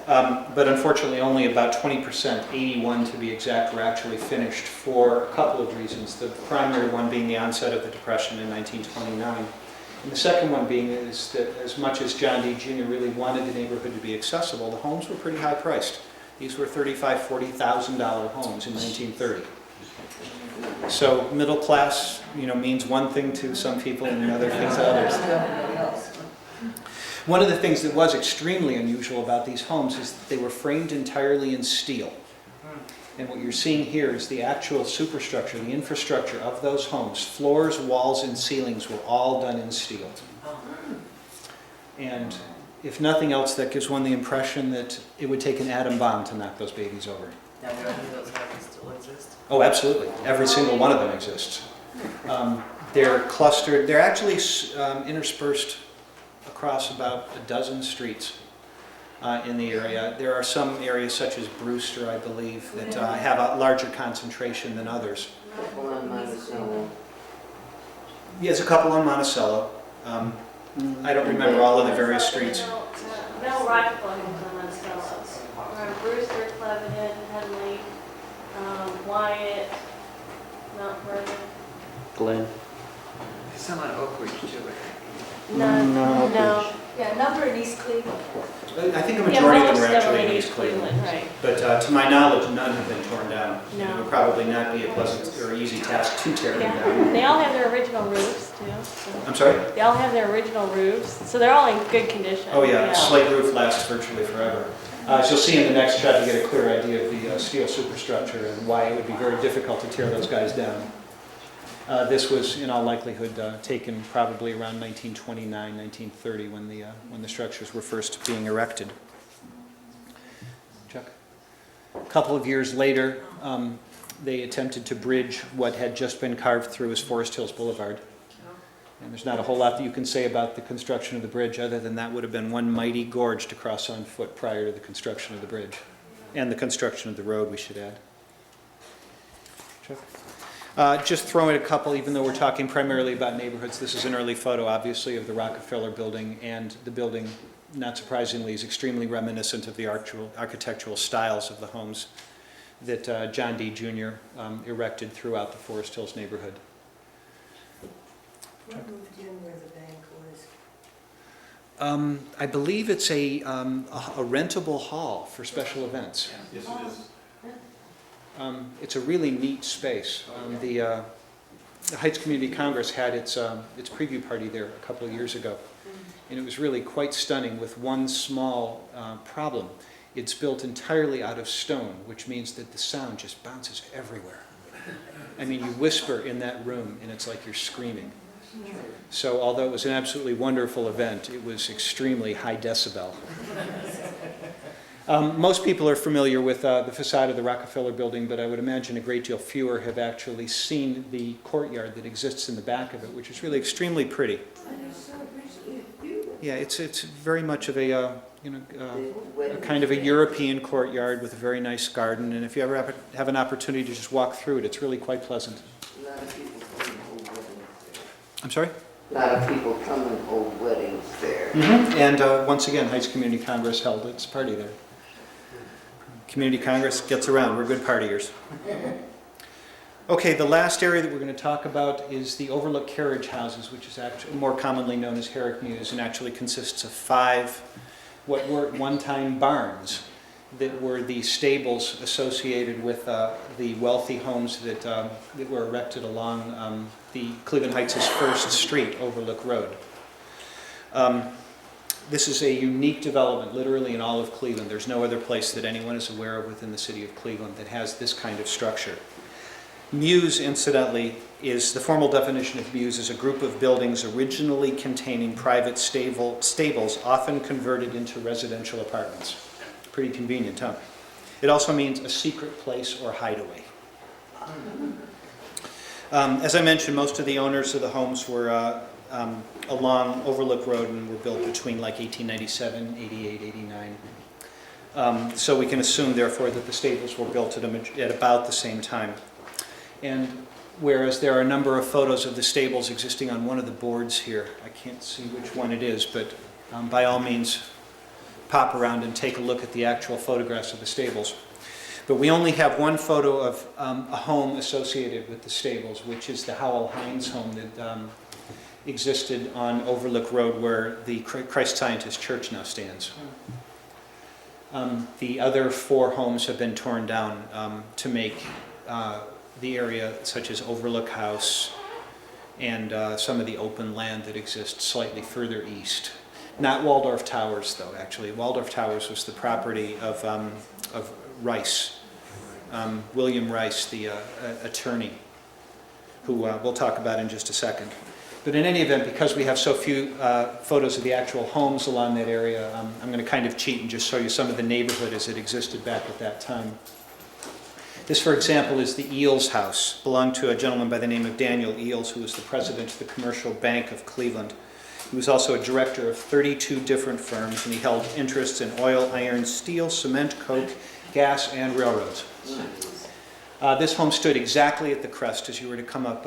But unfortunately, only about 20%, 81 to be exact, were actually finished for a couple of reasons. The primary one being the onset of the Depression in 1929. And the second one being is that as much as John D. Jr. really wanted the neighborhood to be accessible, the homes were pretty high priced. These were $35,000, $40,000 homes in 1930. So middle class, means one thing to some people and another thing to others. One of the things that was extremely unusual about these homes is that they were framed entirely in steel. And what you're seeing here is the actual superstructure, the infrastructure of those homes. Floors, walls, and ceilings were all done in steel. And if nothing else, that gives one the impression that it would take an atom bomb to knock those babies over. Now, do any of those houses still exist? Oh, absolutely. Every single one of them exists. They're clustered. They're actually interspersed across about a dozen streets in the area. There are some areas such as Brewster, I believe, that have a larger concentration than others. Yes, a couple on Monticello. I don't remember all of the various streets. Mel Rifle homes on Monticello. Brewster, Clevenham, Henley, Wyatt, Mount Vernon. Glenn. Some on Oak Ridge too, I think. No. Yeah, a number in East Cleveland. I think a majority of them most are actually definitely in East Cleveland. Right. But to my knowledge, none have been torn down. No. It would probably not be a pleasant or easy task to tear them Yeah, down. they all have their original roofs too. So. I'm sorry? They all have their original roofs, so they're all in good condition. Oh yeah, slate roof lasts virtually forever. As you'll see in the next shot, you get a clear idea of the steel superstructure and why it would be very difficult to tear those guys down. This was, in all likelihood, taken probably around 1929, 1930, when the structures were first being erected. Chuck? A couple of years later, they attempted to bridge what had just been carved through as Forest Hills Boulevard. And there's not a whole lot that you can say about the construction of the bridge other than that would have been one mighty gorge to cross on foot prior to the construction of the bridge. And the construction of the road, we should add. Chuck? Just throwing a couple, even though we're talking primarily about neighborhoods, this is an early photo, obviously, of the Rockefeller building, and the building, not surprisingly, is extremely reminiscent of the architectural styles of the homes that John D. Jr. Erected throughout the Forest Hills neighborhood. What moved in where the bank was? I believe it's a rentable hall for special events. Yes, it is. It's a really neat space. The Heights Community Congress had its preview party there a couple of years ago, and it was really quite stunning with one small problem. It's built entirely out of stone, which means that the sound just bounces everywhere. I mean, you whisper in that room, and it's like you're screaming. So although it was an absolutely wonderful event, it was extremely high decibel. Most people are familiar with the facade of the Rockefeller building, but I would imagine a great deal fewer have actually seen the courtyard that exists in the back of it, which is really extremely pretty. Yeah, it's very much of a kind of a European courtyard with a very nice garden, and if you ever have an opportunity to just walk through it, it's really quite pleasant. I'm sorry? A lot of people come and hold weddings there. Mm-hmm. And once again, Heights Community Congress held its party there. Community Congress gets around. We're good partiers. Okay, the last area that we're going to talk about is the Overlook Carriage houses, which is actually more commonly known as Herrick Mews, and actually consists of 5 what were at one time barns that were the stables associated with the wealthy homes that were erected along the Cleveland Heights' first street, Overlook Road. This is a unique development, literally in all of Cleveland. There's no other place that anyone is aware of within the city of Cleveland that has this kind of structure. Mews, incidentally, is the formal definition of mews is a group of buildings originally containing private stables, often converted into residential apartments. Pretty convenient, huh? It also means a secret place or hideaway. As I mentioned, most of the owners of the homes were along Overlook Road and were built between like 1897, 88, 89. So we can assume, therefore, that the stables were built at about the same time. And whereas there are a number of photos of the stables existing on one of the boards here, I can't see which one it is, but by all means, pop around and take a look at the actual photographs of the stables. But we only have one photo of a home associated with the stables, which is the Howell Hines home that existed on Overlook Road where the Christ Scientist Church now stands. The other 4 homes have been torn down to make the area such as Overlook House and some of the open land that exists slightly further east. Not Waldorf Towers, though, actually. Waldorf Towers was the property of Rice, William Rice, the attorney, who we'll talk about in just a second. But in any event, because we have so few photos of the actual homes along that area, I'm going to kind of cheat and just show you some of the neighborhood as it existed back at that time. This, for example, is the Eels house, belonged to a gentleman by the name of Daniel Eels, who was the president of the Commercial Bank of Cleveland. He was also a director of 32 different firms, and he held interests in oil, iron, steel, cement, coke, gas, and railroads. This home stood exactly at the crest as you were to come up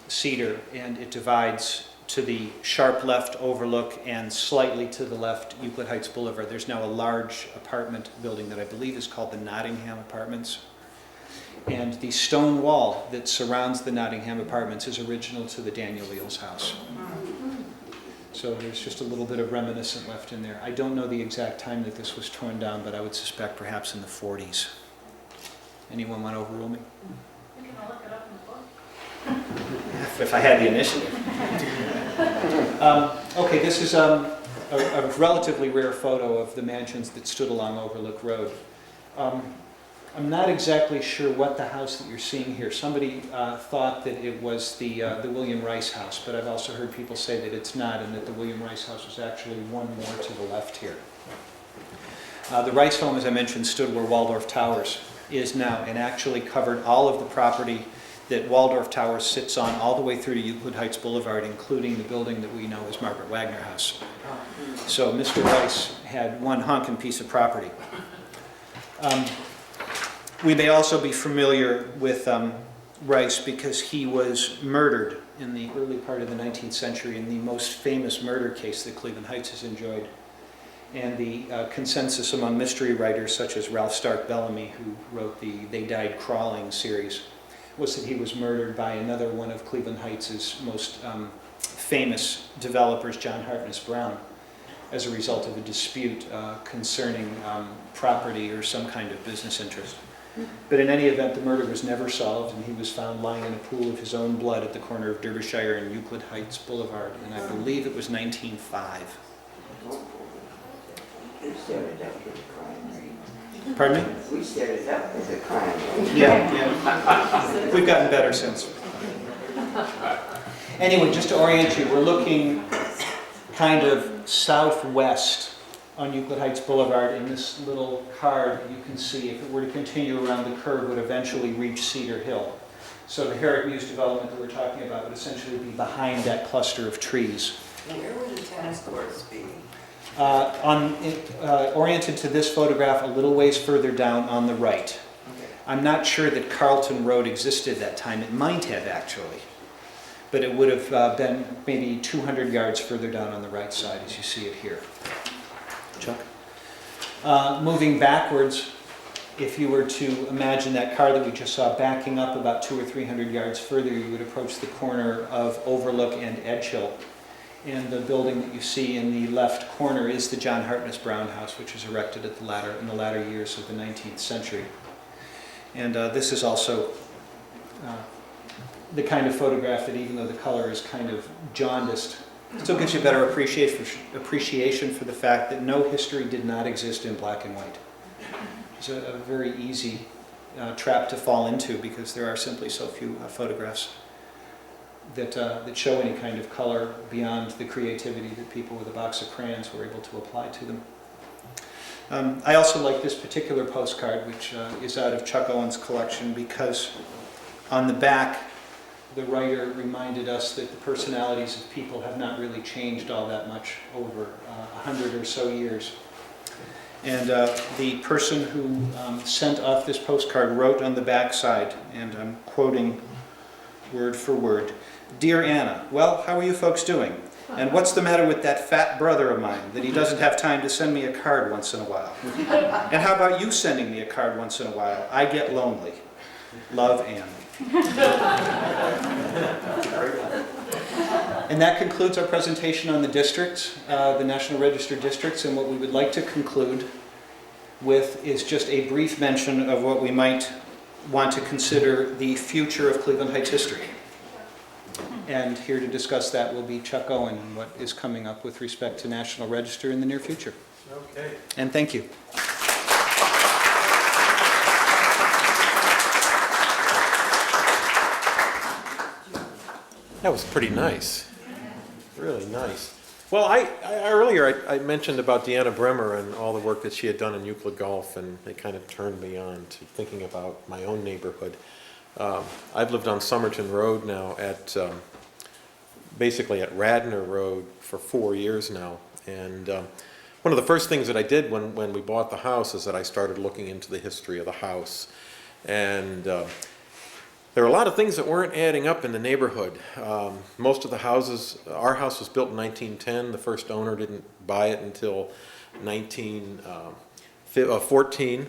Cedar, and it divides to the sharp left Overlook and slightly to the left Euclid Heights Boulevard. There's now a large apartment building that I believe is called the Nottingham Apartments. And the stone wall that surrounds the Nottingham Apartments is original to the Daniel Eels house. So there's just a little bit of reminiscent left in there. I don't know the exact time that this was torn down, but I would suspect perhaps in the 40s. Anyone want to overrule me? We can look it up in the book. If I had the initiative. Okay, this is a relatively rare photo of the mansions that stood along Overlook Road. I'm not exactly sure what the house that you're seeing here. Somebody thought that it was the William Rice house, but I've also heard people say that it's not, and that the William Rice house was actually one more to the left here. The Rice home, as I mentioned, stood where Waldorf Towers is now, and actually covered all of the property that Waldorf Towers sits on all the way through to Euclid Heights Boulevard, including the building that we know as Margaret Wagner House. So Mr. Rice had one honking piece of property. We may also be familiar with Rice because he was murdered in the early part of the 19th century in the most famous murder case that Cleveland Heights has enjoyed. And the consensus among mystery writers such as Ralph Stark Bellamy, who wrote the They Died Crawling series, was that he was murdered by another one of Cleveland Heights' most famous developers, John Hartness Brown, as a result of a dispute concerning property or some kind of business interest. But in any event, the murder was never solved, and he was found lying in a pool of his own blood at the corner of Derbyshire and Euclid Heights Boulevard, and I believe it was 1905. We started out with a crime rate. Pardon me? We started out with a crime rate. Yeah. We've gotten better since. Anyway, just to orient you, we're looking kind of southwest on Euclid Heights Boulevard, and this little card that you can see, if it were to continue around the curve, would eventually reach Cedar Hill. So the Herrick Muse development that we're talking about would essentially be behind that cluster of trees. Where would the tennis courts be? Oriented to this photograph a little ways further down on the right. Okay. I'm not sure that Carlton Road existed that time. It might have, actually. But it would have been maybe 200 yards further down on the right side as you see it here. Chuck? Moving backwards, if you were to imagine that car that we just saw backing up about 200 or 300 yards further, you would approach the corner of Overlook and Edgehill. And the building that you see in the left corner is the John Hartness Brown House, which was erected in the latter years of the 19th century. And this is also the kind of photograph that, even though the color is kind of jaundiced, still gives you a better appreciation for the fact that no history did not exist in black and white. It's a very easy trap to fall into because there are simply so few photographs that show any kind of color beyond the creativity that people with a box of crayons were able to apply to them. I also like this particular postcard, which is out of Chuck Owen's collection, because on the back the writer reminded us that the personalities of people have not really changed all that much over 100 or so years. And the person who sent off this postcard wrote on the back side, and I'm quoting word for word, "Dear Anna, well, how are you folks doing? And what's the matter with that fat brother of mine that he doesn't have time to send me a card once in a while? And how about you sending me a card once in a while? I get lonely. Love, Ann." And that concludes our presentation on the districts, the National Register districts, and what we would like to conclude with is just a brief mention of what we might want to consider the future of Cleveland Heights history. And here to discuss that will be Chuck Owen and what is coming up with respect to National Register in the near future. Okay. And thank you. That was pretty nice. Really nice. Well, earlier I mentioned about Deanna Bremer and all the work that she had done in Euclid Golf, and it kind of turned me on to thinking about my own neighborhood. I've lived on Somerton Road now at basically at Radnor Road for 4 years now. And one of the first things that I did when we bought the house is that I started looking into the history of the house. And there were a lot of things that weren't adding up in the neighborhood. Most of the houses, our house was built in 1910. The first owner didn't buy it until 1914.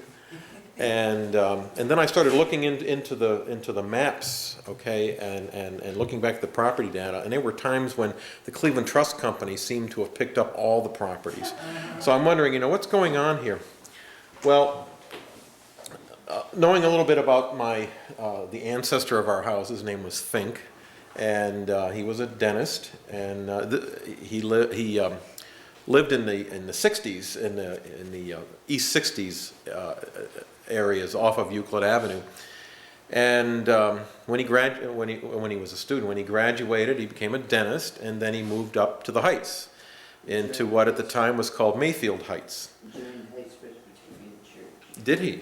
And then I started looking into the maps, okay, and looking back at the property data. And there were times when the Cleveland Trust Company seemed to have picked up all the properties. So I'm wondering, what's going on here? Well, knowing a little bit about the ancestor of our house, his name was Fink, and he was a dentist, and he lived in the 60s, in the East 60s areas off of Euclid Avenue. And when he was a student, when he graduated, he became a dentist, and then he moved up to the Heights, into what at the time was called Mayfield Heights. Did he?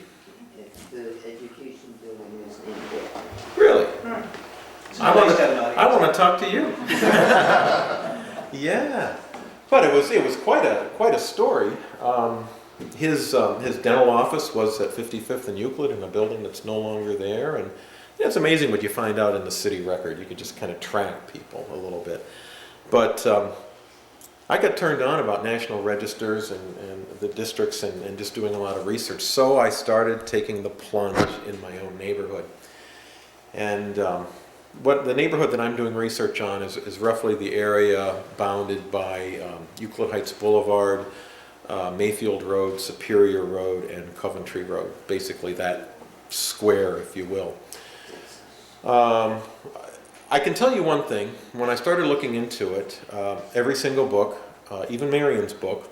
The education building is named there. Really? I want to talk to you. Yeah, but it was quite a story. His dental office was at 55th and Euclid in a building that's no longer there, and it's amazing what you find out in the city record. You could just kind of track people a little bit. But I got turned on about national registers and the districts and just doing a lot of research. So I started taking the plunge in my own neighborhood. And what the neighborhood that I'm doing research on is roughly the area bounded by Euclid Heights Boulevard, Mayfield Road, Superior Road, and Coventry Road. Basically that square, if you will. I can tell you one thing. When I started looking into it, every single book, even Marion's book,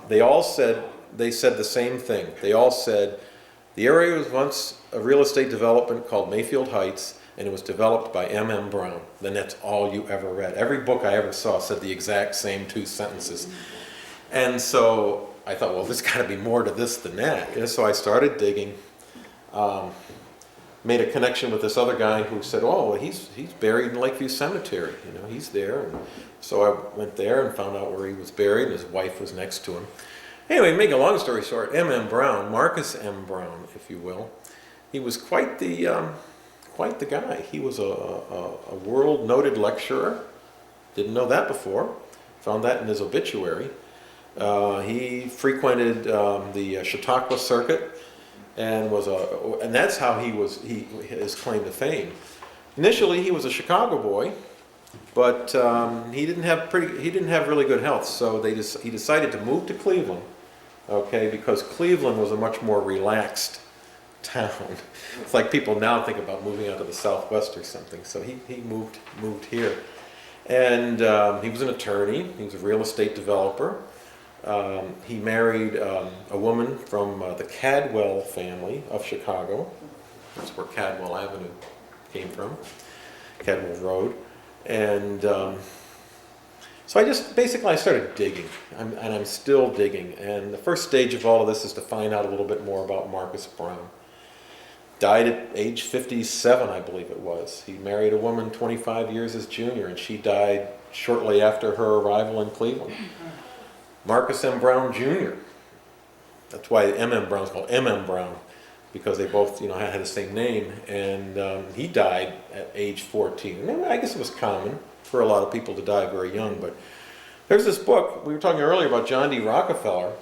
they said the same thing. They all said the area was once a real estate development called Mayfield Heights, and it was developed by M.M. Brown. Then that's all you ever read. Every book I ever saw said the exact same two sentences. And so I thought, well, there's got to be more to this than that. And so I started digging. Made a connection with this other guy who said, oh, he's buried in Lakeview Cemetery. He's there. And so I went there and found out where he was buried, and his wife was next to him. Anyway, to make a long story short, M.M. Brown, Marcus M. Brown, if you will, he was quite the guy. He was a world-noted lecturer. Didn't know that before. Found that in his obituary. He frequented the Chautauqua circuit, and that's how his claim to fame. Initially, he was a Chicago boy, but he didn't have really good health, so he decided to move to Cleveland, okay, because Cleveland was a much more relaxed town. It's like people now think about moving out to the Southwest or something. So he moved here, and he was an attorney. He was a real estate developer. He married a woman from the Cadwell family of Chicago. That's where Cadwell Avenue came from, Cadwell Road. And so I started digging, and I'm still digging. And the first stage of all of this is to find out a little bit more about Marcus Brown. died at age 57, I believe it was. He married a woman 25 years his junior, and she died shortly after her arrival in Cleveland. Marcus M. Brown Jr. That's why M.M. Brown's called M.M. Brown, because they both, had the same name. And he died at age 14. And I guess it was common for a lot of people to die very young. But there's this book, we were talking earlier about John D. Rockefeller.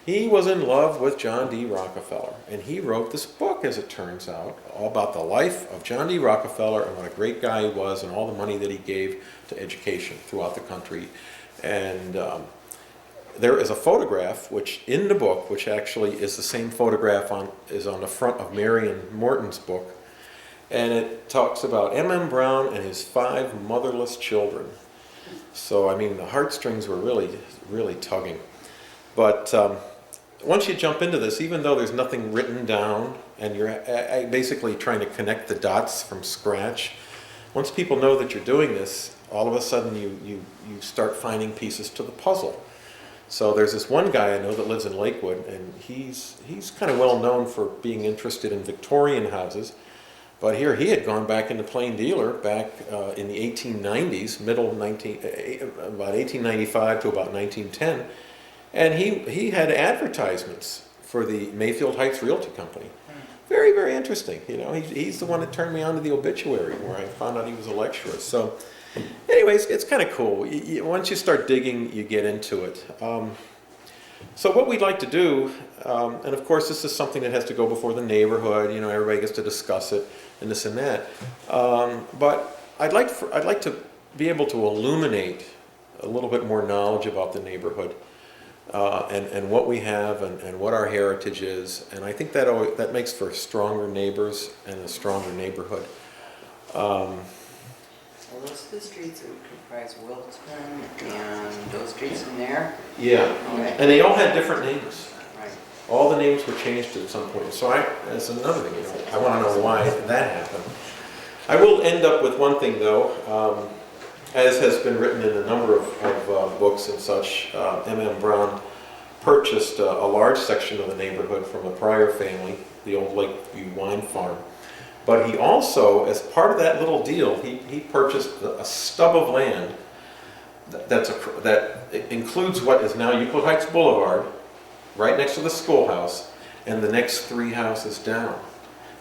He was in love with John D. Rockefeller, and he wrote this book, as it turns out, all about the life of John D. Rockefeller and what a great guy he was and all the money that he gave to education throughout the country. And there is a photograph, which in the book, which actually is the same photograph is on the front of Marion Morton's book, and it talks about M.M. Brown and his 5 motherless children. So, I mean, the heartstrings were really, really tugging. But once you jump into this, even though there's nothing written down and you're basically trying to connect the dots from scratch, once people know that you're doing this, all of a sudden you start finding pieces to the puzzle. So there's this one guy I know that lives in Lakewood, and he's kind of well known for being interested in Victorian houses. But here he had gone back into plain dealer back in the 1890s, about 1895 to about 1910. And he had advertisements for the Mayfield Heights Realty Company. Very, very interesting. He's the one that turned me on to the obituary, where I found out he was a lecturer. So anyways, it's kind of cool. Once you start digging, you get into it. So what we'd like to do, and of course this is something that has to go before the neighborhood, everybody gets to discuss it and this and that. But I'd like to be able to illuminate a little bit more knowledge about the neighborhood. And what we have and what our heritage is, and I think that makes for stronger neighbors and a stronger neighborhood. Well, those are the streets that would comprise Wilton and those streets in there. Yeah, Okay. and they all had different names. Right. All the names were changed at some point. So that's another thing. I want to know why that happened. I will end up with one thing though. As has been written in a number of books and such, M.M. Brown purchased a large section of the neighborhood from a prior family, the old Lakeview Wine Farm. But he also, as part of that little deal, he purchased a stub of land that includes what is now Euclid Heights Boulevard, right next to the schoolhouse, and the next 3 houses down.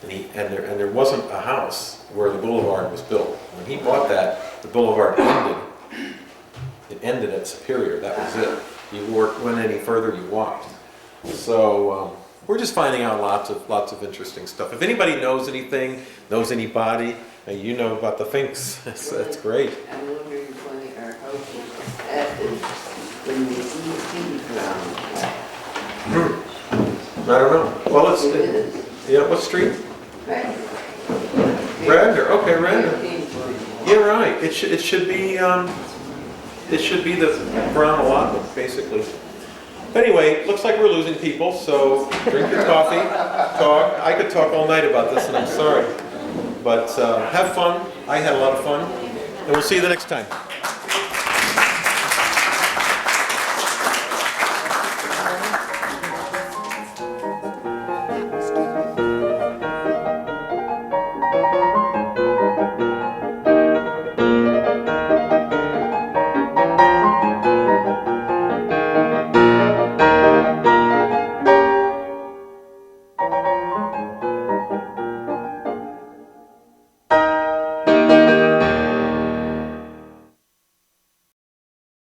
And there wasn't a house where the boulevard was built. When he bought that, the boulevard ended. It ended at Superior. That was it. You went any further, you walked. So we're just finding out lots of interesting stuff. If anybody knows anything, knows anybody, you know about the Finks. That's great. I'm wondering when we see I don't know. Well, what street? Radnor. Okay, Radnor. Yeah, right. It should be the Brown allotment, basically. Anyway, looks like we're losing people, so drink your coffee, talk. I could talk all night about this, and I'm sorry. But have fun. I had a lot of fun. And we'll see you the next time.